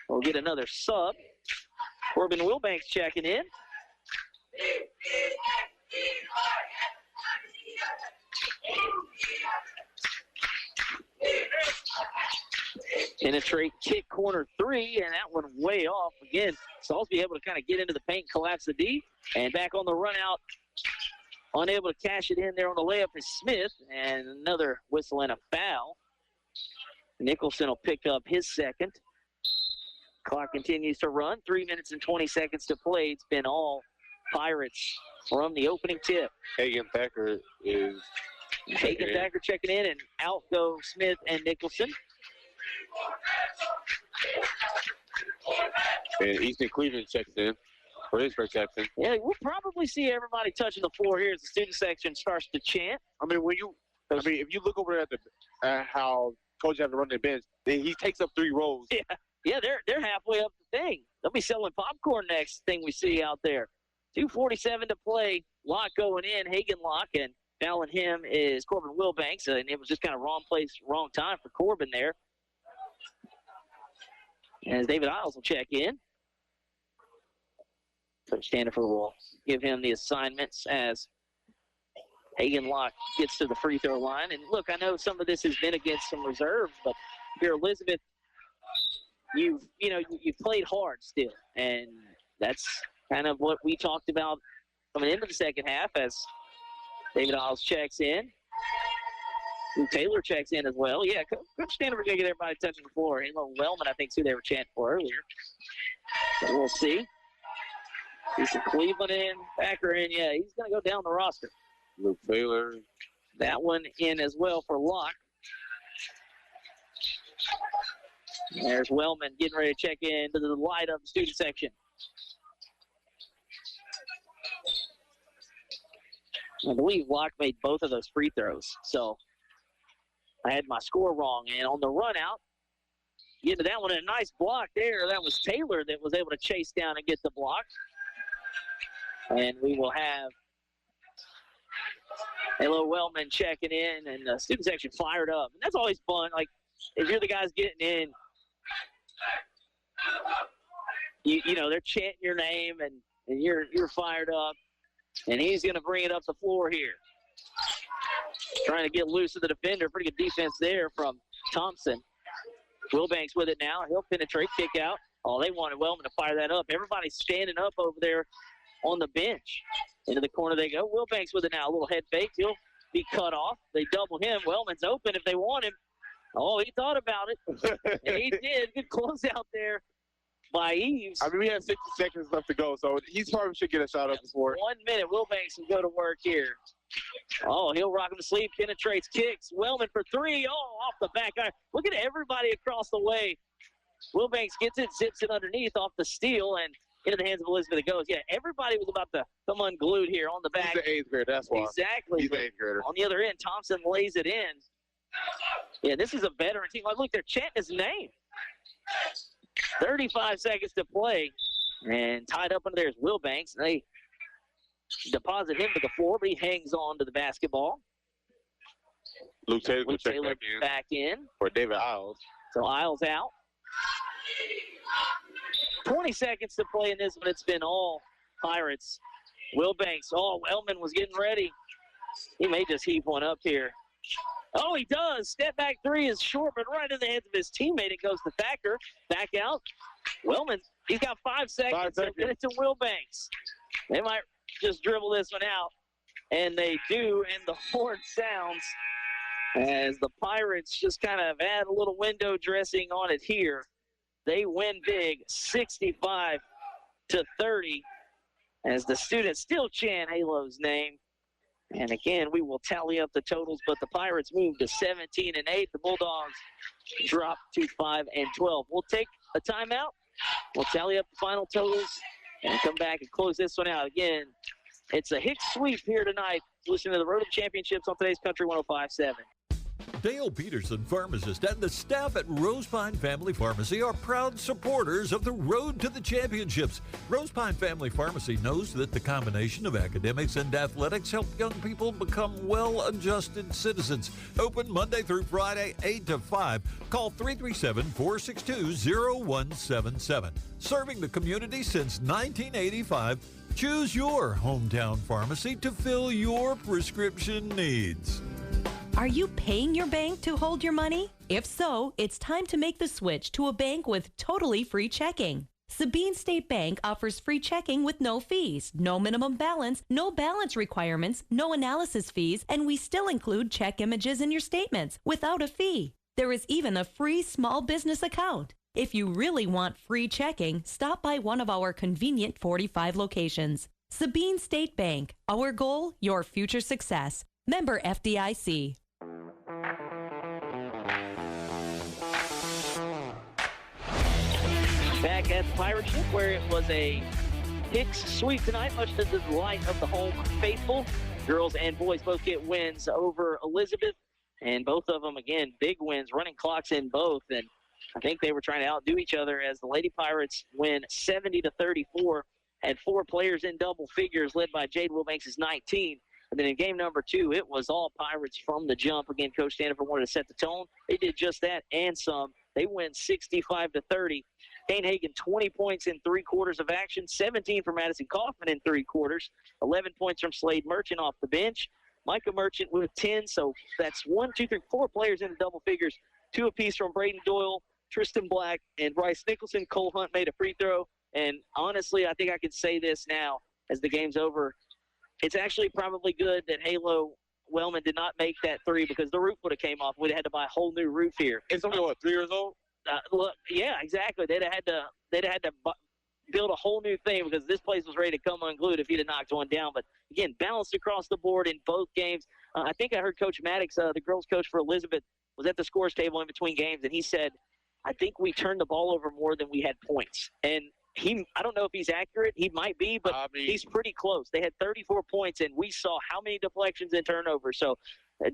we'll get another sub. Corbin Wilbanks checking in. Penetrate kick corner three, and that one way off. Again, Salisbury able to kind of get into the paint, collapse the D, and back on the run out. Unable to cash it in there on the layup is Smith, and another whistle and a foul. Nicholson will pick up his second. Clock continues to run. 3 minutes and 20 seconds to play. It's been all Pirates from the opening tip. Hagen Thacker checking in, and out go Smith and Nicholson. And Easton Cleveland checks in for his first captain. Yeah, we'll probably see everybody touching the floor here as the student section starts to chant. If you look over at how coaches have to run their bench, he takes up 3 rows. Yeah, they're halfway up the thing. They'll be selling popcorn next thing we see out there. 2:47 to play. Locke going in, Hagen Locke, and fouling him is Corbin Wilbanks, and it was just kind of wrong place, wrong time for Corbin there. As David Isles will check in. Coach Standifer will give him the assignments as Hagen Locke gets to the free throw line. And look, I know some of this has been against some reserves, but here, Elizabeth, you've played hard still, and that's kind of what we talked about coming into the second half as David Isles checks in. And Taylor checks in as well. Yeah, Coach Standifer's going to get everybody touching the floor. Halo Wellman, I think, is who they were chanting for earlier. So we'll see. He's Cleveland in, Thacker in. Yeah, he's going to go down the roster. Luke Taylor. That one in as well for Locke. There's Wellman getting ready to check in to the light of the student section. I believe Locke made both of those free throws. So I had my score wrong. And on the run out, get to that one, a nice block there. That was Taylor that was able to chase down and get the block. And we will have Halo Wellman checking in, and the student section fired up. And that's always fun. Like, if you're the guys getting in, you know, they're chanting your name, and you're fired up. And he's going to bring it up the floor here. Trying to get loose of the defender. Pretty good defense there from Thompson. Wilbanks with it now. He'll penetrate, kick out. Oh, they wanted Wellman to fire that up. Everybody's standing up over there on the bench. Into the corner they go. Wilbanks with it now. A little head fake. He'll be cut off. They double him. Wellman's open if they want him. Oh, he thought about it. And he did. Good closeout there by Eves. I mean, we have 60 seconds left to go, so he probably should get a shot up before. 1 minute. Wilbanks will go to work here. Oh, he'll rock him to sleep. Penetrates, kicks. Wellman for three. Oh, off the back iron. Look at everybody across the way. Wilbanks gets it, zips it underneath off the steal, and into the hands of Elizabeth it goes. Yeah, everybody was about to come unglued here on the back. He's the 8th grader, that's why. Exactly. He's the 8th grader. On the other end, Thompson lays it in. Yeah, this is a veteran team. Like, look, they're chanting his name. 35 seconds to play. And tied up under there is Will Banks. And they deposit him to the floor, but he hangs on to the basketball. Luke Taylor back in for David Isles. So Isles out. 20 seconds to play in this one. It's been all Pirates. Will Banks. Oh, Wellman was getting ready. He may just heave one up here. Oh, he does. Step back three is short, but right in the hands of his teammate. It goes to Thacker. Back out. Wellman, he's got 5 seconds. So get it to Will Banks. They might just dribble this one out. And they do, and the horn sounds as the Pirates just kind of add a little window dressing on it here. They win big, 65-30, as the students still chant Halo's name. And again, we will tally up the totals, but the Pirates move to 17-8. The Bulldogs drop to 5-12. We'll take a timeout. We'll tally up the final totals and come back and close this one out. Again, it's a Hicks sweep here tonight. Listen to the Road to Championships on today's Country 105.7. Dale Peterson, pharmacist, and the staff at Rose Pine Family Pharmacy are proud supporters of the Road to the Championships. Rose Pine Family Pharmacy knows that the combination of academics and athletics help young people become well-adjusted citizens. Open Monday through Friday, 8 to 5. Call 337-462-0177. Serving the community since 1985, choose your hometown pharmacy to fill your prescription needs. Are you paying your bank to hold your money? If so, it's time to make the switch to a bank with totally free checking. Sabine State Bank offers free checking with no fees, no minimum balance, no balance requirements, no analysis fees, and we still include check images in your statements without a fee. There is even a free small business account. If you really want free checking, stop by one of our convenient 45 locations. Sabine State Bank. Our goal, your future success. Member FDIC. Back at the Pirate Ship, where it was a Hicks sweep tonight, much to the delight of the home faithful. Girls and boys both get wins over Elizabeth, and both of them, again, big wins, running clocks in both. And I think they were trying to outdo each other as the Lady Pirates win 70-34, had 4 players in double figures, led by Jade Wilbanks' 19. And then in game number 2, it was all Pirates from the jump. Again, Coach Stanford wanted to set the tone. They did just that and some. They win 65-30. Kane Hagan, 20 points in 3 quarters of action, 17 for Madison Kaufman in 3 quarters, 11 points from Slade Merchant off the bench. Micah Merchant with 10, so that's 4 players in the double figures, 2 apiece from Braden Doyle, Tristan Black, and Bryce Nicholson. Cole Hunt made a free throw. And honestly, I think I can say this now as the game's over. It's actually probably good that Halo Wellman did not make that 3 because the roof would have came off. We'd have had to buy a whole new roof here. It's only, 3 years old? Look, yeah, exactly. They'd have had to build a whole new thing because this place was ready to come unglued if he'd have knocked one down. But, again, balanced across the board in both games. I think I heard Coach Maddox, the girls' coach for Elizabeth, was at the scores table in between games, and he said, I think we turned the ball over more than we had points. And I don't know if he's accurate. He might be, but he's pretty close. They had 34 points, and we saw how many deflections and turnovers. So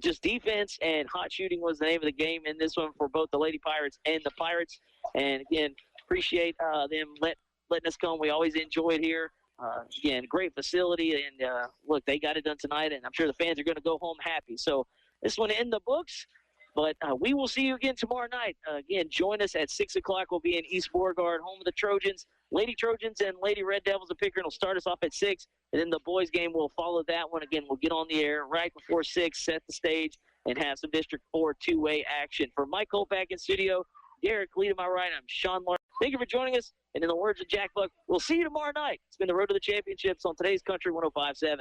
just defense and hot shooting was the name of the game in this one for both the Lady Pirates and the Pirates. And, again, appreciate them letting us come. We always enjoy it here. Again, great facility. And, look, they got it done tonight, and I'm sure the fans are going to go home happy. So this one in the books. But we will see you again tomorrow night. Again, join us at 6 o'clock. We'll be in East Beauregard, home of the Trojans. Lady Trojans and Lady Red Devils of Pickering will start us off at 6. And then the boys' game will follow that one. Again, we'll get on the air right before 6, set the stage, and have some District 4 two-way action. For Mike Holt back in studio, Derek Lee to my right, I'm Sean Larkin. Thank you for joining us. And in the words of Jack Buck, we'll see you tomorrow night. It's been the Road to the Championships on today's Country 105.7.